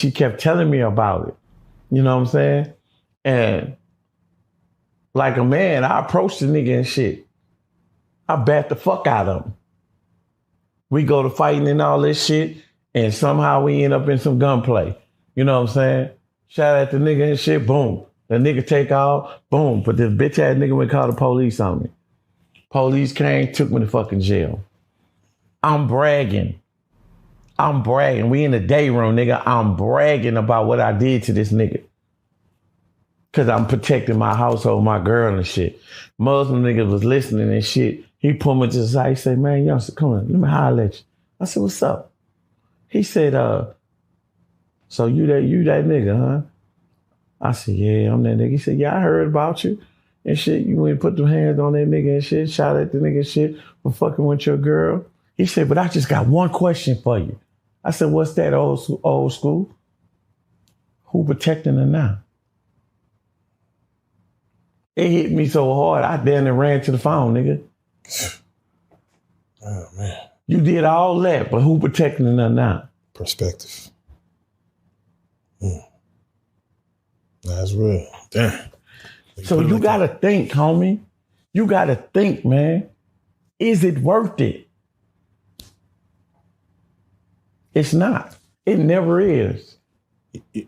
She kept telling me about it. You know what I'm saying? And like a man, I approached the nigga and shit. I bat the fuck out of him. We go to fighting and all this shit, and somehow we end up in some gunplay. You know what I'm saying? Shout at the nigga and shit, boom. The nigga take off, boom. But this bitch ass nigga went call the police on me. Police came, took me to fucking jail. I'm bragging. We in the day room, nigga. I'm bragging about what I did to this nigga. Cause I'm protecting my household, my girl and shit. Muslim niggas was listening and shit. He pulled me to the side. He said, man, youngster, come on, let me holler at you. I said, what's up? He said, so you that nigga, huh? I said, yeah, I'm that nigga. He said, yeah, I heard about you and shit. You went and put them hands on that nigga and shit, shot at the nigga and shit for fucking with your girl. He said, but I just got one question for you. I said, what's that, old school? Who protecting her now? It hit me so hard, I damn near ran to the phone, nigga. Oh, man. You did all that, but who protecting her now? Perspective. That's real. Damn. So you gotta think, homie. You gotta think, man. Is it worth it? It's not. It never is.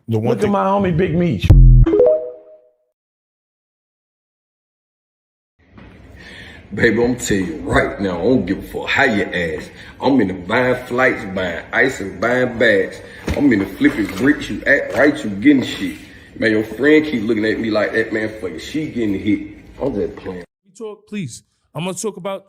Look at my homie Big Meech. Baby, I'm tell you right now, I don't give a fuck how you ask. I'm in the buying flights, buying ice and buying bags. I'm in the flipping bricks, you act right, you getting shit. Man, your friend keep looking at me like that, man, fucking she getting hit. I'm just playing. Talk, please. I'm gonna talk about.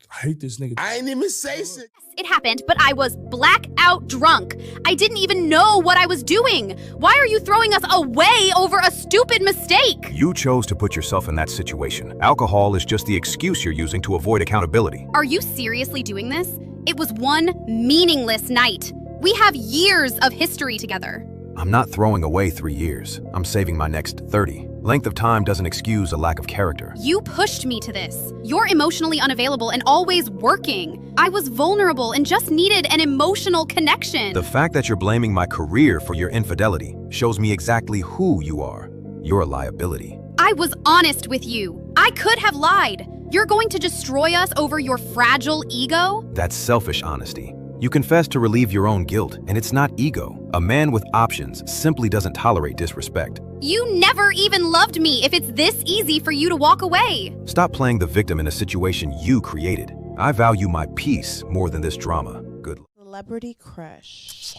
I hate this nigga. I ain't even say shit. It happened, but I was blackout drunk. I didn't even know what I was doing. Why are you throwing us away over a stupid mistake? You chose to put yourself in that situation. Alcohol is just the excuse you're using to avoid accountability. Are you seriously doing this? It was one meaningless night. We have years of history together. I'm not throwing away 3 years. I'm saving my next 30. Length of time doesn't excuse a lack of character. You pushed me to this. You're emotionally unavailable and always working. I was vulnerable and just needed an emotional connection. The fact that you're blaming my career for your infidelity shows me exactly who you are. You're a liability. I was honest with you. I could have lied. You're going to destroy us over your fragile ego? That's selfish honesty. You confess to relieve your own guilt, and it's not ego. A man with options simply doesn't tolerate disrespect. You never even loved me if it's this easy for you to walk away. Stop playing the victim in a situation you created. I value my peace more than this drama. Good luck. Celebrity crush.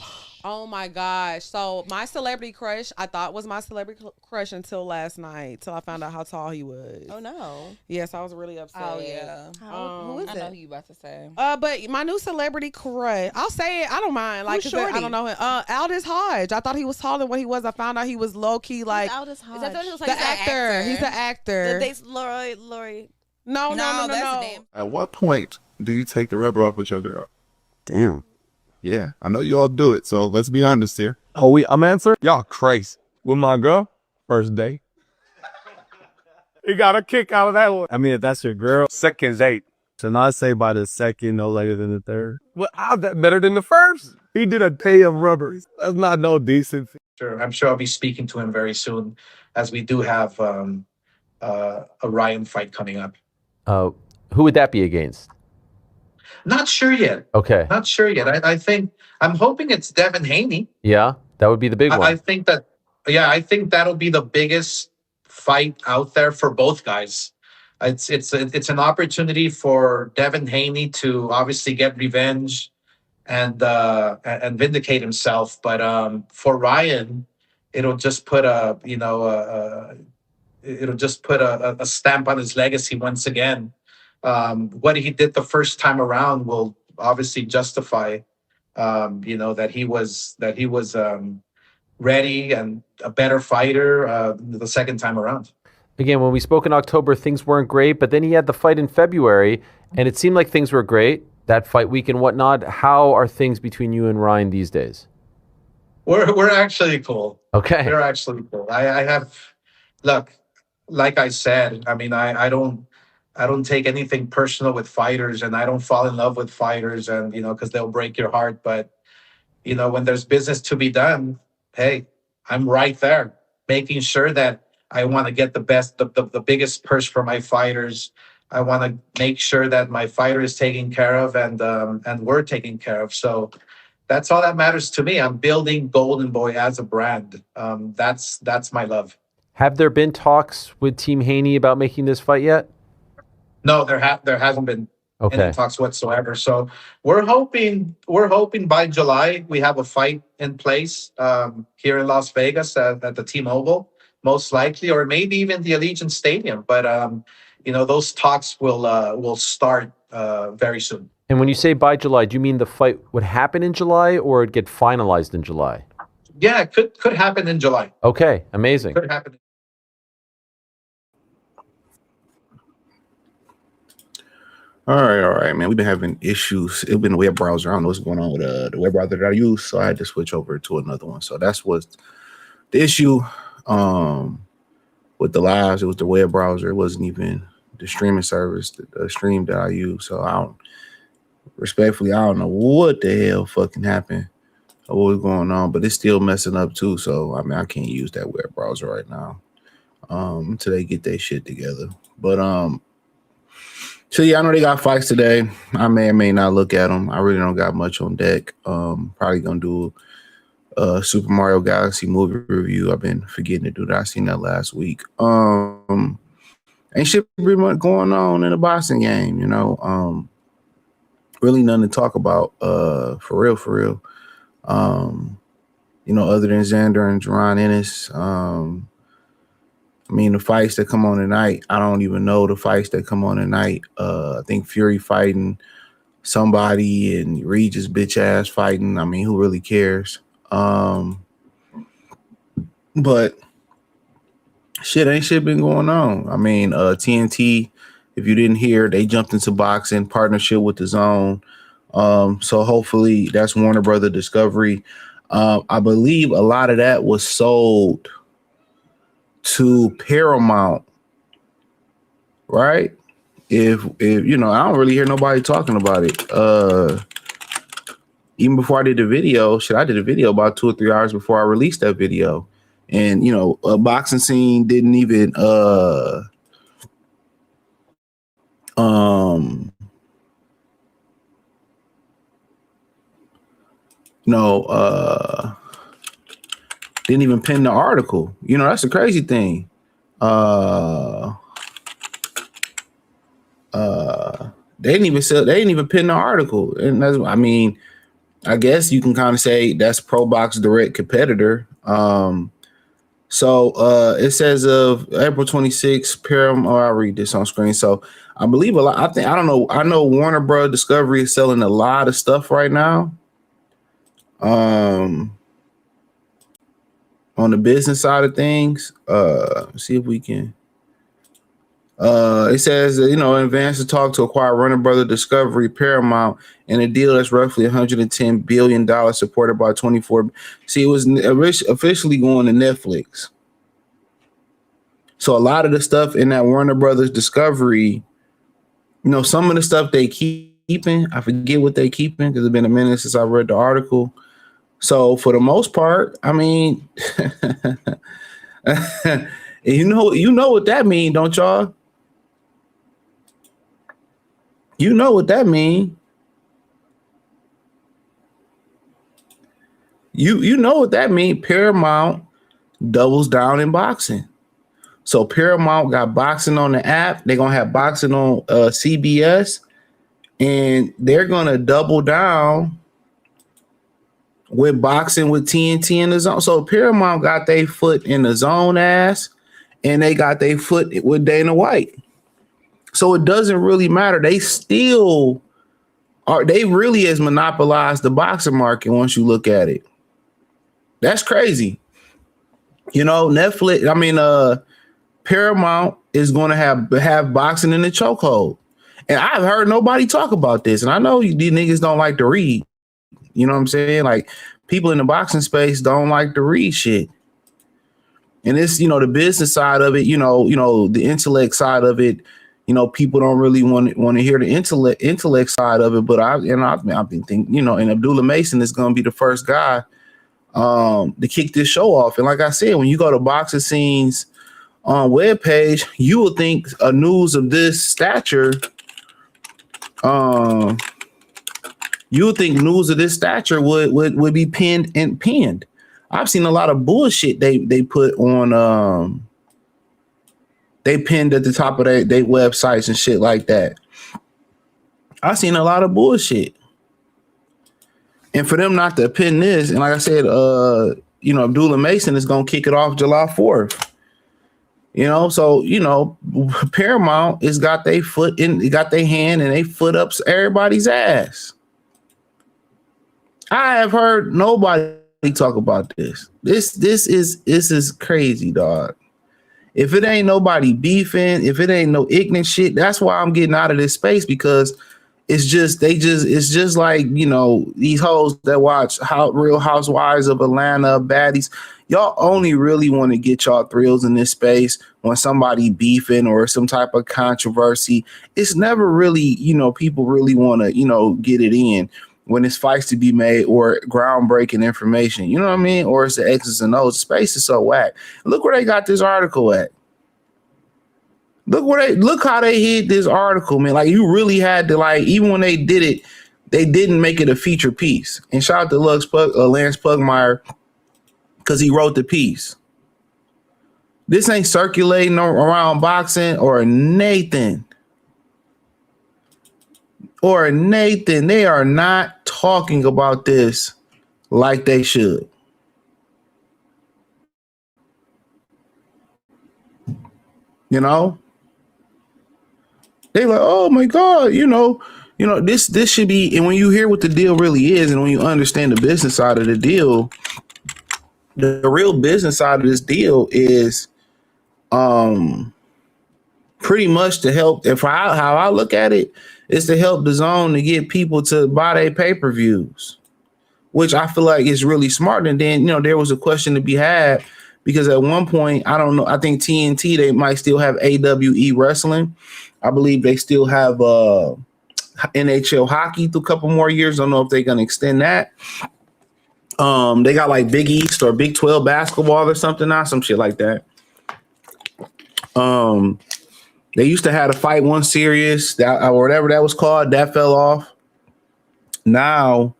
Oh my gosh. So my celebrity crush, I thought was my celebrity crush until last night, till I found out how tall he was. Oh no. Yes, I was really upset. Oh yeah. Who is it? I know who you about to say. But my new celebrity crush, I'll say it, I don't mind. Like, I don't know him. Aldous Hodge. I thought he was taller than what he was. I found out he was low key like Aldous Hodge. The actor. He's the actor. Lori. No. At what point do you take the rubber off with your girl? Damn. Yeah, I know you all do it, so let's be honest here. Oh, I'm answering? Y'all crazy. With my girl, first day. You got a kick out of that one. I mean, if that's your girl, second date. So now I say by the second, no later than the third. Well, how's that better than the first? He did a day of rubbers. That's not no decency. Sure, I'm sure I'll be speaking to him very soon, as we do have a Ryan fight coming up. Who would that be against? Not sure yet. Okay. Not sure yet. I'm hoping it's Devin Haney. Yeah, that would be the big one. I think that'll be the biggest fight out there for both guys. It's an opportunity for Devin Haney to obviously get revenge and vindicate himself. But for Ryan, it'll just put a stamp on his legacy once again. What he did the first time around will obviously justify, that he was ready and a better fighter the second time around. Again, when we spoke in October, things weren't great, but then he had the fight in February, and it seemed like things were great, that fight week and whatnot. How are things between you and Ryan these days? We're actually cool. Okay. We're actually cool. Look, like I said, I mean, I don't take anything personal with fighters, and I don't fall in love with fighters, and because they'll break your heart. But when there's business to be done, hey, I'm right there, making sure that I want to get the best, the biggest purse for my fighters. I want to make sure that my fighter is taken care of and we're taken care of. So that's all that matters to me. I'm building Golden Boy as a brand. That's my love. Have there been talks with Team Haney about making this fight yet? No, there hasn't been any talks whatsoever. So we're hoping by July we have a fight in place here in Las Vegas at the T-Mobile, most likely, or maybe even the Allegiant Stadium. But those talks will start very soon. And when you say by July, do you mean the fight would happen in July or it'd get finalized in July? Yeah, it could happen in July. Okay, amazing. Could happen. All right, man. We've been having issues. It's been a web browser. I don't know what's going on with the web browser that I use, so I had to switch over to another one. So that's what's the issue with the lives. It was the web browser. It wasn't even the streaming service, the stream that I use. So I don't know what the hell fucking happened or what was going on, but it's still messing up too. So I mean, I can't use that web browser right now until they get their shit together. But so yeah, I know they got fights today. I may or may not look at them. I really don't got much on deck. Probably gonna do a Super Mario Galaxy movie review. I've been forgetting to do that. I seen that last week. Ain't shit pretty much going on in the boxing game, really nothing to talk about for real. Other than Xander and Jaron Ennis. The fights that come on tonight, I don't even know the fights that come on tonight. I think Fury fighting somebody and Regis bitch ass fighting. I mean, who really cares? But shit been going on. I mean, TNT, if you didn't hear, they jumped into boxing partnership with the Zone. So hopefully that's Warner Brother Discovery. I believe a lot of that was sold to Paramount, right? If I don't really hear nobody talking about it. Even before I did the video, I did a video about 2 or 3 hours before I released that video. And a boxing scene didn't even didn't even pin the article. That's the crazy thing. They didn't even pin the article. And that's, I guess you can kind of say that's Pro Box Direct competitor. So it says of April 26th, Paramount. I'll read this on screen. So I believe a lot. I know Warner Bros. Discovery is selling a lot of stuff right now. On the business side of things, see if we can. It says, advance to talk to acquire Warner Brother Discovery Paramount in a deal that's roughly $110 billion, supported by 24. See, it was officially going to Netflix. So a lot of the stuff in that Warner Brothers Discovery, some of the stuff they keeping, I forget what they keeping because it's been a minute since I read the article. So for the most part, you know what that mean, don't y'all? You know what that mean. You know what that mean. Paramount doubles down in boxing. So Paramount got boxing on the app. They're gonna have boxing on CBS, and they're gonna double down with boxing with TNT in the Zone. So Paramount got their foot in the Zone ass, and they got their foot with Dana White. So it doesn't really matter. They still are. They really has monopolized the boxing market once you look at it. That's crazy. Netflix. Paramount is going to have boxing in the chokehold, and I've heard nobody talk about this. And I know these niggas don't like to read. You know what I'm saying? Like, people in the boxing space don't like to read shit. And it's, the business side of it, the intellect side of it, people don't really want to hear the intellect side of it. But I've been thinking, and Abdullah Mason is going to be the first guy to kick this show off. And like I said, when you go to Boxing Scenes webpage, you will think a news of this stature. You would think news of this stature would be pinned. I've seen a lot of bullshit they put on. They pinned at the top of their websites and shit like that. I've seen a lot of bullshit. And for them not to pin this, and like I said, Abdullah Mason is gonna kick it off July 4th. So Paramount has got their foot in, got their hand and they foot up everybody's ass. I have heard nobody talk about this. This is crazy, dog. If it ain't nobody beefing, if it ain't no ignorant shit, that's why I'm getting out of this space, because it's just like, these hoes that watch Real Housewives of Atlanta, baddies. Y'all only really want to get y'all thrills in this space when somebody beefing or some type of controversy. It's never really, people really want to, get it in when it's fights to be made or groundbreaking information. You know what I mean? Or it's the X's and O's. Space is so whack. Look where they got this article at. Look how they hid this article, man. Like, you really had to, even when they did it, they didn't make it a feature piece. And shout out to Lance Pugmire, because he wrote the piece. This ain't circulating around boxing or Nathan. They are not talking about this like they should. They like, oh my God, this should be. And when you hear what the deal really is, and when you understand the business side of the deal, the real business side of this deal is pretty much to help. How I look at it is to help the zone to get people to buy their pay-per-views, which I feel like is really smart. And then, there was a question to be had, because at one point, I don't know, I think TNT, they might still have AWE wrestling. I believe they still have NHL hockey through a couple more years. I don't know if they're going to extend that. They got like Big East or Big 12 basketball or something now, some shit like that. They used to have a Fight One series that, or whatever that was called. That fell off. Now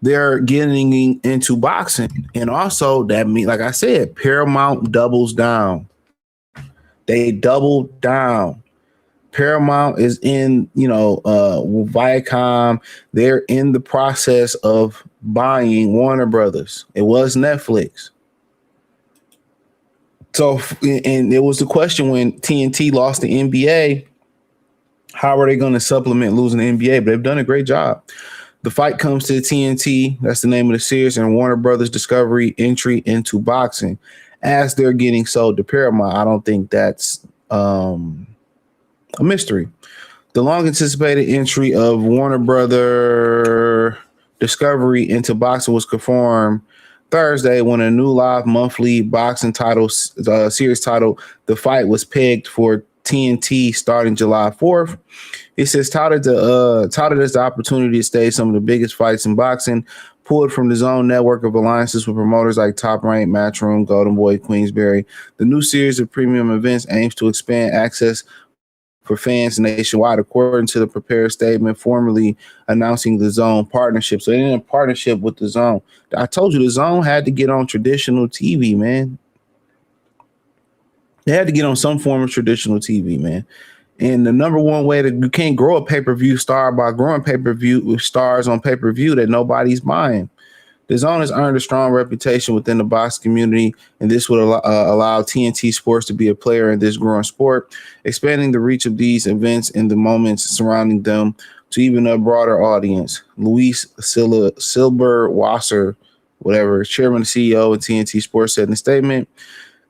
they're getting into boxing. And also that means, like I said, Paramount doubles down. They double down. Paramount is in, Viacom. They're in the process of buying Warner Brothers. It was Netflix. So, and it was the question when TNT lost the NBA, how are they going to supplement losing the NBA? But they've done a great job. The fight comes to TNT. That's the name of the series, and Warner Brothers Discovery entry into boxing as they're getting sold to Paramount. I don't think that's a mystery. The long anticipated entry of Warner Brother Discovery into boxing was confirmed Thursday when a new live monthly boxing title series title, The Fight, was pegged for TNT starting July 4th. It says touted as the opportunity to stage some of the biggest fights in boxing, pulled from the Zone network of alliances with promoters like Top Rank, Matchroom, Golden Boy, Queensberry. The new series of premium events aims to expand access for fans nationwide, according to the prepared statement formally announcing the Zone partnership. So they're in a partnership with the Zone. I told you the Zone had to get on traditional TV, man. They had to get on some form of traditional TV, man. And the number one way that you can't grow a pay-per-view star by growing pay-per-view stars on pay-per-view that nobody's buying. The Zone has earned a strong reputation within the box community, and this would allow TNT Sports to be a player in this growing sport, expanding the reach of these events and the moments surrounding them to even a broader audience. Luis Silberwasser, whatever, chairman and CEO of TNT Sports, said in a statement,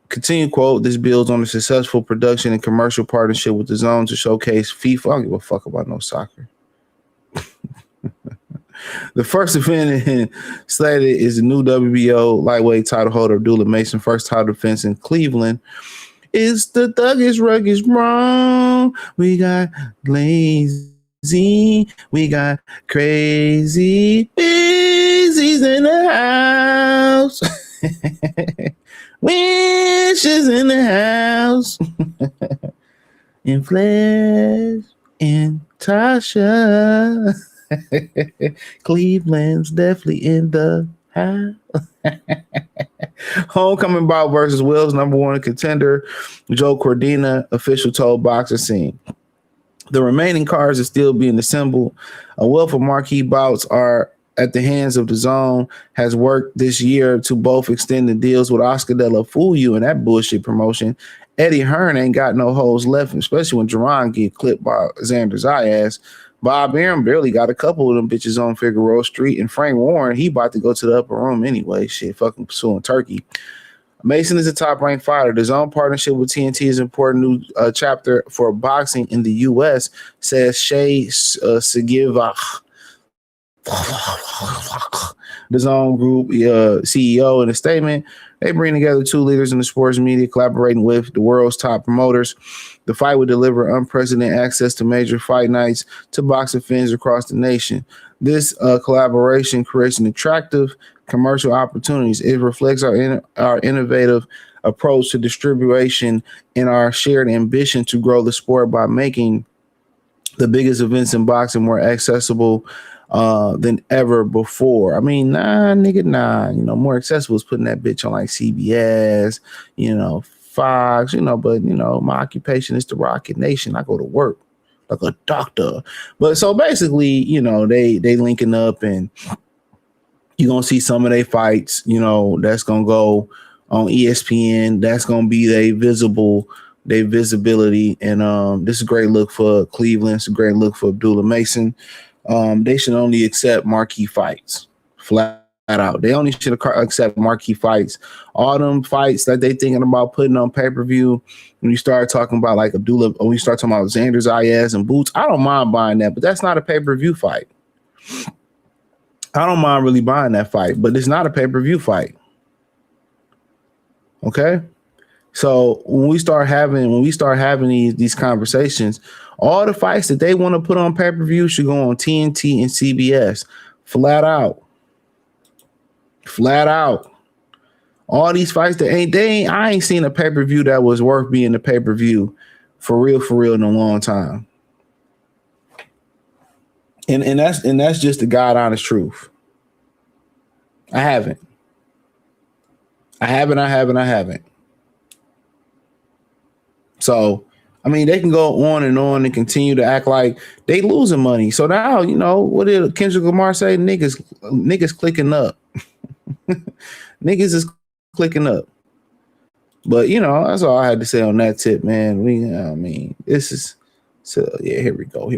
continue quote, this builds on a successful production and commercial partnership with the Zone to showcase FIFA. I don't give a fuck about no soccer. The first event slated is the new WBO lightweight title holder Abdullah Mason. First title defense in Cleveland is the Thuggish Ruggish Brown. zone. We got lazy. We got crazy busy's in the house. Wishes in the house. And Flash and Tasha. Cleveland's definitely in the house. Homecoming bout versus Will's number one contender, Joe Cordina, official told Boxer Scene. The remaining cards are still being assembled. A wealth of marquee bouts are at the hands of the zone has worked this year to both extend the deals with Oscar De La Fuyu and that bullshit promotion. Eddie Hearn ain't got no holes left, especially when Jaron get clipped by Xander Zayas. Bob Arum barely got a couple of them bitches on Figueroa Street, and Frank Warren, he about to go to the upper room anyway. Shit, fucking pursuing Turkey. Mason is a top-ranked fighter. The zone partnership with TNT is an important new chapter for boxing in the U.S., says Shay Sagivach. The Zone Group CEO in a statement. They bring together two leaders in the sports media, collaborating with the world's top promoters. The fight would deliver unprecedented access to major fight nights to boxing fans across the nation. This collaboration creates an attractive commercial opportunities. It reflects our innovative approach to distribution and our shared ambition to grow the sport by making the biggest events in boxing more accessible than ever before. I mean, nah. You know, more accessible is putting that bitch on like CBS, you know, Fox, you know, but you know, my occupation is the Rocket Nation. I go to work like a doctor. But so basically, you know, they linking up, and you're gonna see some of their fights, you know, that's gonna go on ESPN. That's gonna be their visibility. And this is a great look for Cleveland. It's a great look for Abdullah Mason. They should only accept marquee fights, flat out. They only should accept marquee fights. All them fights that they thinking about putting on pay-per-view, when you start talking about like Abdullah, or when you start talking about Xander Zayas and Boots, I don't mind buying that, but that's not a pay-per-view fight. I don't mind really buying that fight, but it's not a pay-per-view fight. Okay? So when we start having these conversations, all the fights that they want to put on pay-per-view should go on TNT and CBS. Flat out. All these fights that I ain't seen a pay-per-view that was worth being a pay-per-view for real in a long time. And that's just the God honest truth. I haven't. So, I mean, they can go on and continue to act like they losing money. So now, you know, what did Kendrick Lamar say? Niggas clicking up. Niggas is clicking up. But, you know, that's all I had to say on that tip, man. This is, so yeah, here we go,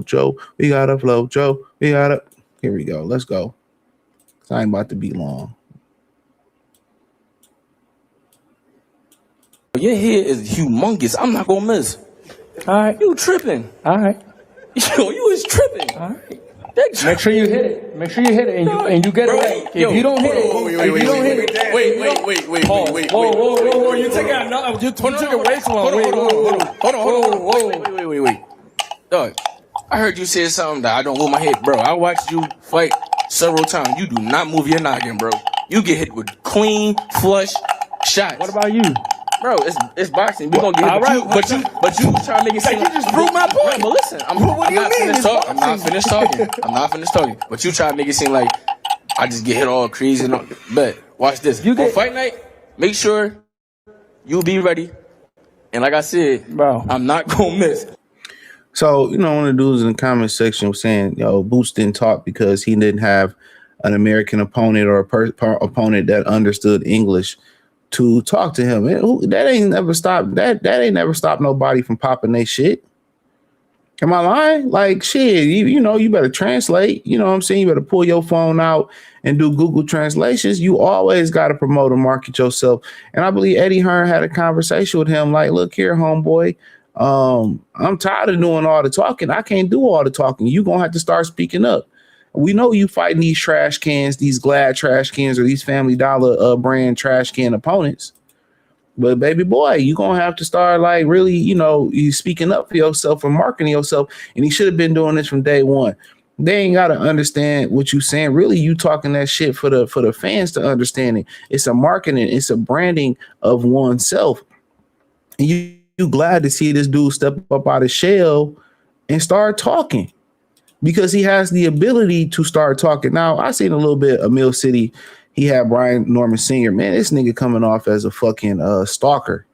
Joe. We got to flow, Joe. Here we go. Let's go. I ain't about to be long. Your head is humongous. I'm not gonna miss. All right. You tripping. All right. Yo, you is tripping. All right. Make sure you hit it. And you get it right. If you don't hit it, Wait. Whoa. You took it way too long. Hold on. Wait. Dog, I heard you say something that I don't move my head, bro. I watched you fight several times. You do not move your noggin, bro. You get hit with clean, flush shots. What about you? Bro, it's boxing. We gonna get hit, right, but you trying to make it seem like you just proved my point. But listen, I'm not finished talking. But you try to make it seem like I just get hit all crazy and all. But watch this. On fight night, make sure you be ready. And like I said, bro, I'm not gonna miss. So, you know, one of the dudes in the comment section was saying, yo, Boots didn't talk because he didn't have an American opponent or opponent that understood English to talk to him. That ain't never stopped nobody from popping their shit. Am I lying? Like, shit, you know, you better translate. You know what I'm saying? You better pull your phone out and do Google translations. You always got to promote and market yourself. And I believe Eddie Hearn had a conversation with him like, look here, homeboy, I'm tired of doing all the talking. I can't do all the talking. You're going to have to start speaking up. We know you fighting these trash cans, these Glad trash cans, or these Family Dollar brand trash can opponents. But baby boy, you gonna have to start like really, you speaking up for yourself and marketing yourself. And he should have been doing this from day one. They ain't gotta understand what you saying. Really, you talking that shit for the fans to understand it. It's a marketing, it's a branding of oneself. And you glad to see this dude step up out of shell and start talking because he has the ability to start talking. Now, I seen a little bit of Mill City. He had Brian Norman Sr. Man, this nigga coming off as a fucking stalker.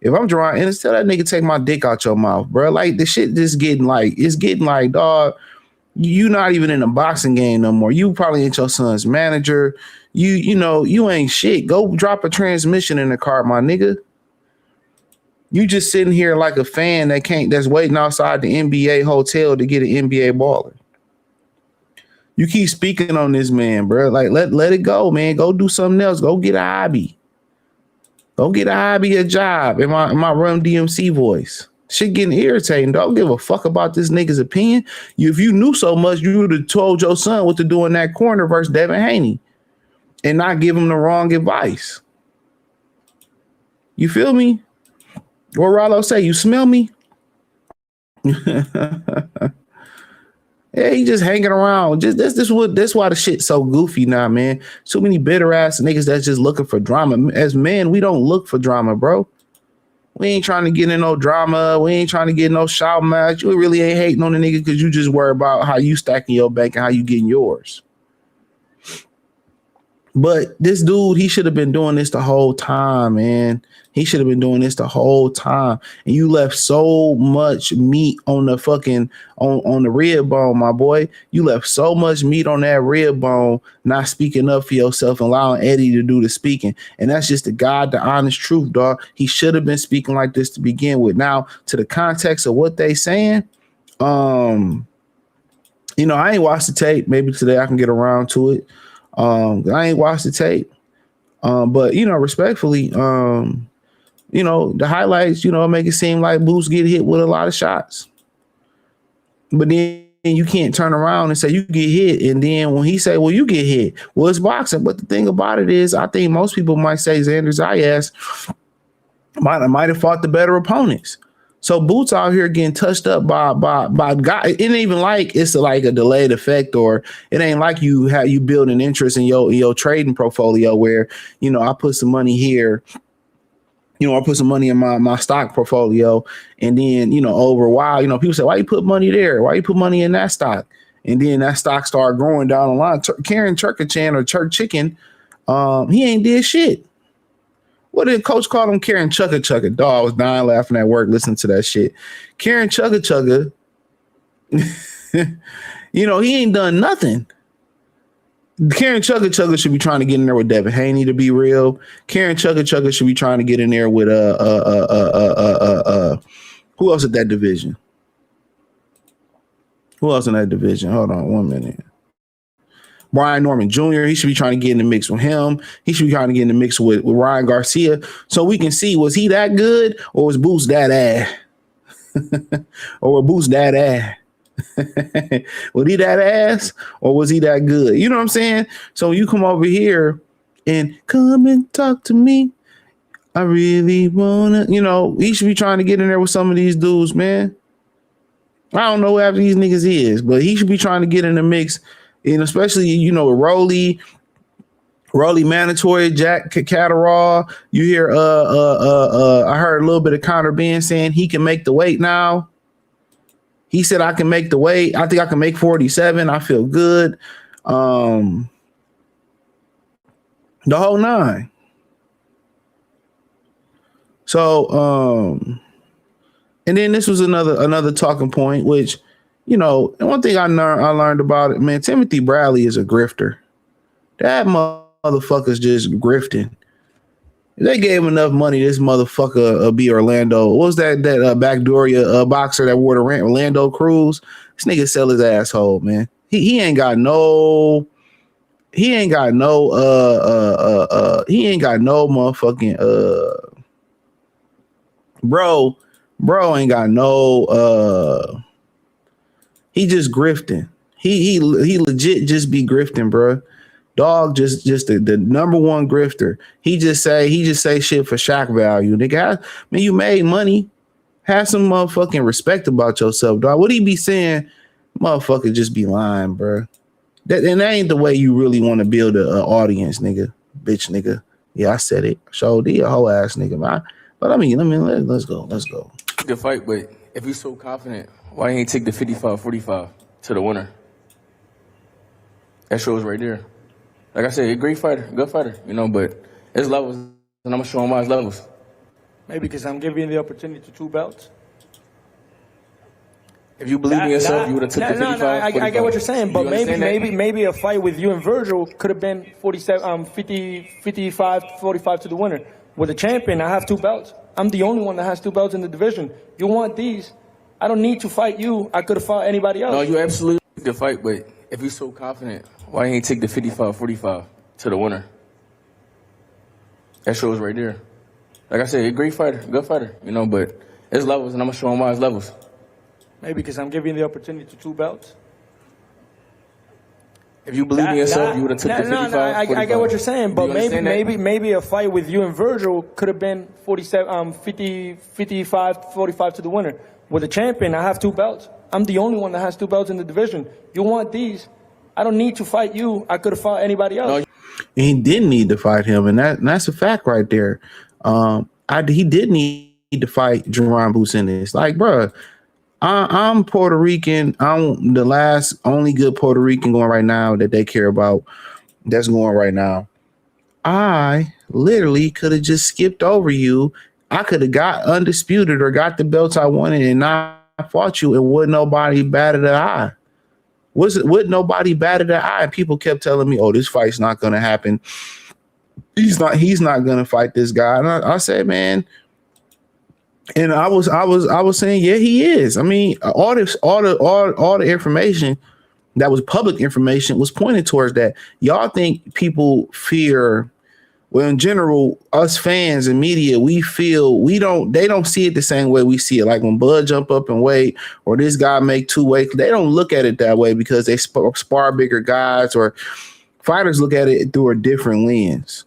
If I'm Jaron Ennis, tell that nigga take my dick out your mouth, bro. Like the shit just getting like, it's getting like, dog, you not even in a boxing game no more. You probably ain't your son's manager. You ain't shit. Go drop a transmission in the car, my nigga. You just sitting here like a fan that's waiting outside the NBA hotel to get an NBA baller. You keep speaking on this man, bro. Like let it go, man. Go do something else. Go get a hobby. Go get a hobby, a job. In my Run DMC voice. Shit getting irritating. Don't give a fuck about this nigga's opinion. If you knew so much, you would have told your son what to do in that corner versus Devin Haney and not give him the wrong advice. You feel me? What Rollo say? You smell me? Yeah, he just hanging around. That's why the shit's so goofy now, man. So many bitter ass niggas that's just looking for drama. As men, we don't look for drama, bro. We ain't trying to get in no drama. We ain't trying to get no shout match. We really ain't hating on the nigga because you just worry about how you stacking your bank and how you getting yours. But this dude, he should have been doing this the whole time, man. He should have been doing this the whole time. And you left so much meat on the fucking on the rib bone, my boy. You left so much meat on that rib bone, not speaking up for yourself and allowing Eddie to do the speaking. And that's just the honest truth, dog. He should have been speaking like this to begin with. Now, to the context of what they saying, I ain't watched the tape. Maybe today I can get around to it. I ain't watched the tape. But respectfully, the highlights, make it seem like Boots get hit with a lot of shots. But then you can't turn around and say you get hit. And then when he say, well, you get hit, well, it's boxing. But the thing about it is, I think most people might say Xander Zayas might have fought the better opponents. So Boots out here getting touched up by guys. It ain't even like it's like a delayed effect, or it ain't like you build an interest in your trading portfolio where, I put some money here, I put some money in my stock portfolio, and then, over a while, people say, why you put money there? Why you put money in that stock? And then that stock started growing down the line. Karen Turkachan or Turk Chicken, he ain't did shit. What did coach call him? Karen Chugga Chugga. Dog, I was dying laughing at work listening to that shit. Karen Chugga Chugga, he ain't done nothing. Karen Chugga Chugga should be trying to get in there with Devin Haney, to be real. Karen Chugga Chugga should be trying to get in there with who else at that division? Who else in that division? Hold on 1 minute. Brian Norman Jr., he should be trying to get in the mix with him. He should be trying to get in the mix with Ryan Garcia. So we can see, was he that good or was Boots that ass? Or was Boots that ass? Was he that ass or was he that good? You know what I'm saying? So you come over here and come and talk to me. I really wanna, he should be trying to get in there with some of these dudes, man. I don't know who these niggas is, but he should be trying to get in the mix. And especially, Rolly Mandatory, Jack Catterall. You hear I heard a little bit of Conor Ben saying he can make the weight now. He said I can make the weight. I think I can make 47. I feel good. The whole nine. So and then this was another talking point, which and one thing I learned about it, man, Timothy Bradley is a grifter. That motherfucker's just grifting. If they gave him enough money, this motherfucker be Orlando. What was that Backdooria boxer that wore the Orlando Cruz? This nigga sell his asshole, man. He ain't got no motherfucking bro ain't got no he just grifting. He legit just be grifting, bro. Dog just the number one grifter. He just say shit for shock value. Nigga, man, you made money. Have some motherfucking respect about yourself, dog. What he be saying? Motherfucker just be lying, bro. That ain't the way you really want to build an audience, nigga. Bitch, nigga. Yeah, I said it. Showed a whole ass nigga, man. But let's go. The fight, but if he's so confident, why ain't take the 55-45 to the winner? That shows right there. Like I said, a great fighter, good fighter, but there's levels, and I'm gonna show him my levels. Maybe because I'm giving you the opportunity to 2 belts. If you believe in yourself, you would have took the 55. No, I get what you're saying, but maybe a fight with you and Virgil could have been 55-45 to the winner. With the champion, I have 2 belts. I'm the only one that has 2 belts in the division. You want these? I don't need to fight you. I could have fought anybody else. No, you absolutely took the fight, but if he's so confident, why ain't take the 55-45 to the winner? That shows right there. Like I said, a great fighter, good fighter, but there's levels, and I'm gonna show him my levels. Maybe because I'm giving you the opportunity to 2 belts. If you believe in yourself, you would have took the 55. I get what you're saying, but maybe a fight with you and Virgil could have been 55-45 to the winner. With the champion, I have 2 belts. I'm the only one that has 2 belts in the division. You want these? I don't need to fight you. I could have fought anybody else. And he didn't need to fight him, and that's a fact right there. He did need to fight Jaron Ennis. Like, bro, I'm Puerto Rican. I'm the last only good Puerto Rican going right now that they care about. That's going right now. I literally could have just skipped over you. I could have got undisputed or got the belts I wanted and not fought you, and would nobody batted an eye. Would nobody batted an eye? People kept telling me, "Oh, this fight's not going to happen. He's not going to fight this guy." And I said, "Man." And I was saying, yeah, he is. I mean, all the information that was public information was pointed towards that. Y'all think people fear? Well, in general, us fans and media, they don't see it the same way we see it. Like when Bud jump up and weight, or this guy make 2 weight, they don't look at it that way because they spar bigger guys, or fighters look at it through a different lens.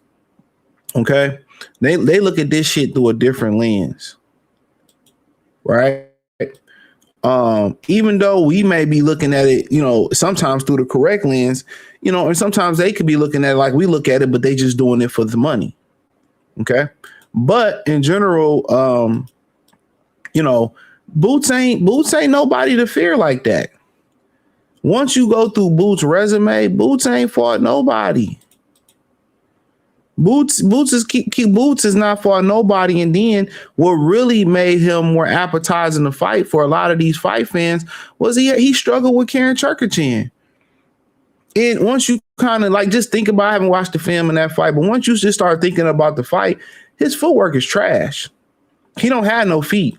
Okay, they look at this shit through a different lens, right? Even though we may be looking at it, sometimes through the correct lens, and sometimes they could be looking at it like we look at it, but they just doing it for the money. Okay. But in general, Boots ain't nobody to fear like that. Once you go through Boots' resume, Boots ain't fought nobody. Boots is not for nobody. And then what really made him more appetizing to fight for a lot of these fight fans was he struggled with Karen Cherkachin. And once you kind of just think about, I haven't watched the film in that fight, but once you just start thinking about the fight, his footwork is trash. He don't have no feet.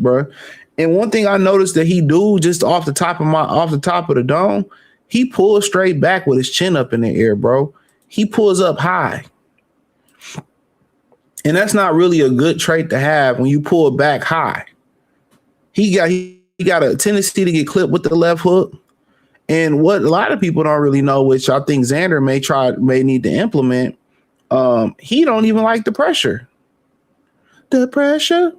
Bro. And one thing I noticed that he do just off the top of the dome, he pulls straight back with his chin up in the air, bro. He pulls up high. And that's not really a good trait to have when you pull back high. He got a tendency to get clipped with the left hook. And what a lot of people don't really know, which I think Xander may need to implement, he don't even like the pressure. The pressure.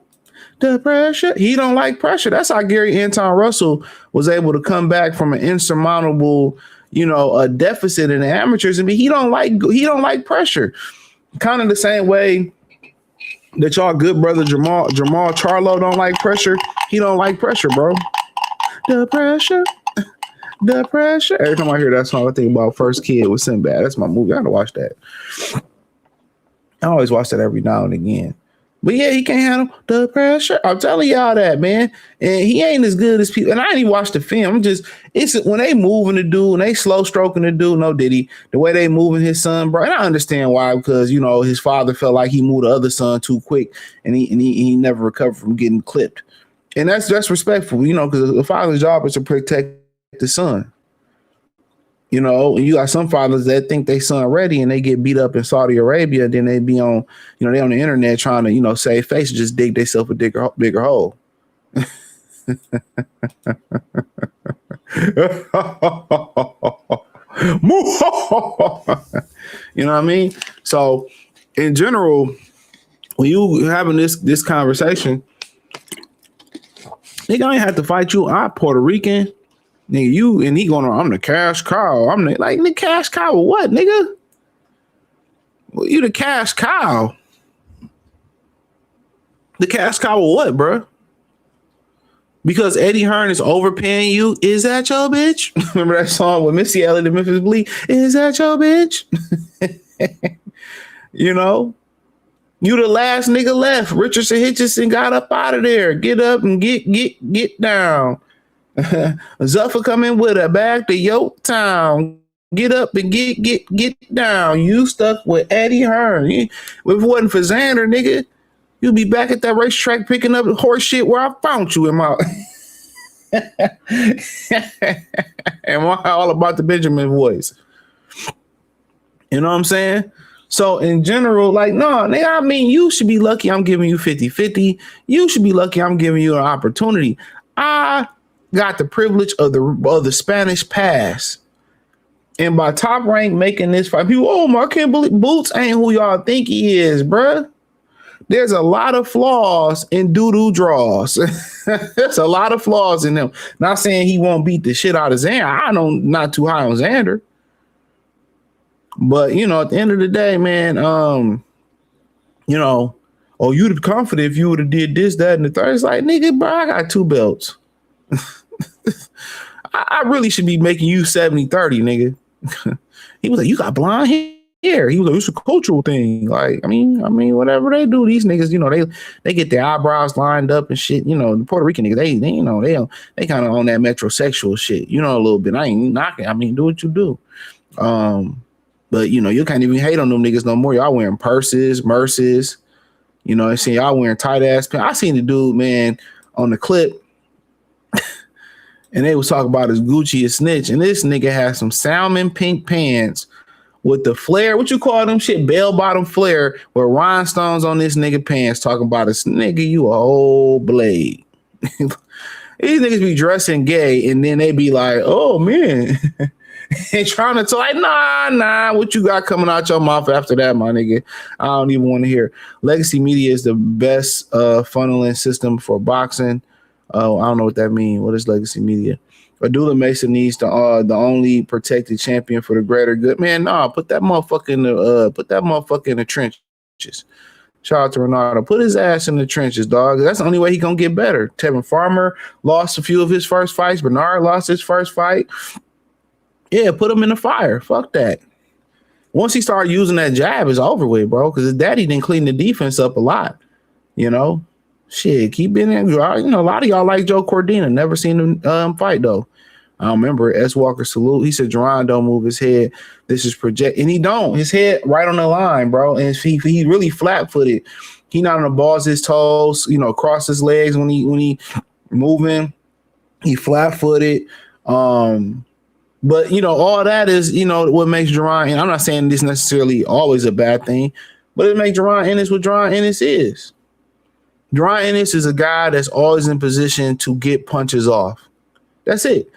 He don't like pressure. That's how Gary Anton Russell was able to come back from an insurmountable, a deficit in the amateurs. I mean, he don't like pressure. Kind of the same way that y'all good brother Jamal Charlo don't like pressure. He don't like pressure, bro. The pressure. Every time I hear that song, I think about First Kid with Sinbad. That's my movie. I gotta watch that. I always watch that every now and again. But yeah, he can't handle the pressure. I'm telling y'all that, man. And he ain't as good as people. And I ain't even watched the film. It's when they moving the dude and they slow stroking the dude. No, Diddy, the way they moving his son, bro. And I understand why, because his father felt like he moved the other son too quick, and he never recovered from getting clipped. And that's respectful, because the father's job is to protect the son. And you got some fathers that think they son ready and they get beat up in Saudi Arabia. Then they be on, they on the internet trying to, save face and just dig themselves a bigger hole. You know what I mean? So in general, when you having this conversation, nigga, I ain't have to fight you. I'm Puerto Rican. Nigga, you and he going on, I'm the cash cow. I'm the cash cow or what, nigga? Well, you the cash cow. The cash cow or what, bro? Because Eddie Hearn is overpaying you. Is that your bitch? Remember that song with Missy Elliott and Memphis Bleak? Is that your bitch? You know? You the last nigga left. Richardson Hitchison got up out of there. Get up and get down. Zuffa coming with a back to Yorktown. Get up and get down. You stuck with Eddie Hearn. If it wasn't for Xander, nigga, you'll be back at that racetrack picking up horse shit where I found you in my and all about the Benjamin voice. You know what I'm saying? So in general, like, no, nigga, I mean, you should be lucky I'm giving you 50-50. You should be lucky I'm giving you an opportunity. I got the privilege of the Spanish pass. And by Top Rank making this fight, people, I can't believe Boots ain't who y'all think he is, bruh. There's a lot of flaws in doo-doo draws. There's a lot of flaws in them. Not saying he won't beat the shit out of Xander. I know not too high on Xander. But, at the end of the day, man, you'd have confident if you would have did this, that, and the third. It's like, nigga, bro, I got 2 belts. I really should be making you 70-30, nigga. He was like, you got blonde hair. He was like, it's a cultural thing. Like, I mean, whatever they do, these niggas, they get their eyebrows lined up and shit. The Puerto Rican niggas, they kind of on that metrosexual shit, a little bit. I ain't knocking. I mean, do what you do. But you can't even hate on them niggas no more. Y'all wearing purses, Merces. I seen y'all wearing tight ass pants. I seen the dude, man, on the clip. And they was talking about his Gucci a snitch. And this nigga has some salmon pink pants with the flare. What you call them shit? Bell bottom flare with rhinestones on this nigga pants. Talking about this nigga, you a whole blade. These niggas be dressing gay and then they be like, oh man. And trying to tell like, nah, what you got coming out your mouth after that, my nigga? I don't even want to hear. Legacy Media is the best funneling system for boxing. Oh, I don't know what that means. What is Legacy Media? Abdullah Mason needs the only protected champion for the greater good. Man, nah, put that motherfucker in the trenches. Shout out to Ronaldo. Put his ass in the trenches, dog. That's the only way he gonna get better. Tevin Farmer lost a few of his first fights. Bernard lost his first fight. Yeah, put him in the fire. Fuck that. Once he started using that jab, it's over with, bro. Because his daddy didn't clean the defense up a lot. Shit, keep in there. A lot of y'all like Joe Cordina. Never seen him fight though. I don't remember. S. Walker salute. He said Jaron don't move his head. This is project, and he don't. His head right on the line, bro. And he really flat footed. He not on the balls his toes. Cross his legs when he moving. He flat footed. But all that is what makes Jaron. And I'm not saying this necessarily always a bad thing, but it makes Jaron Ennis what Jaron Ennis is. Jaron Ennis is a guy that's always in position to get punches off. That's it.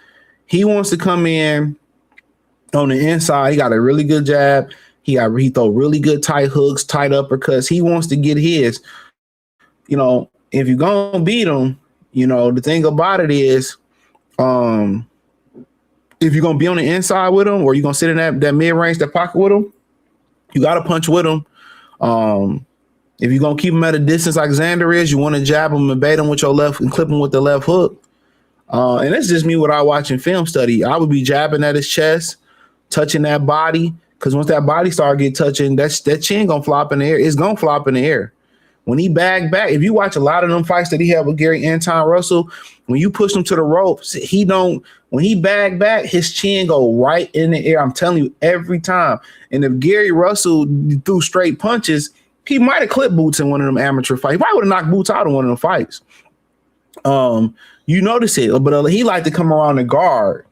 He wants to come in on the inside. He got a really good jab. He throw really good tight hooks, tight uppercuts. He wants to get his. If you're gonna beat him, the thing about it is, if you're gonna be on the inside with him, or you're gonna sit in that mid range, that pocket with him, you gotta punch with him. If you're going to keep him at a distance like Xander is, you want to jab him and bait him with your left and clip him with the left hook. And that's just me without watching film study. I would be jabbing at his chest, touching that body, because once that body start get touching, that chin going to flop in the air. It's going to flop in the air. When he back, if you watch a lot of them fights that he had with Gary Anton Russell, when you push him to the ropes, when he back, his chin go right in the air. I'm telling you, every time. And if Gary Russell threw straight punches, he might have clipped Boots in one of them amateur fights. He probably would have knocked Boots out in one of them fights. You notice it, but he liked to come around the guard.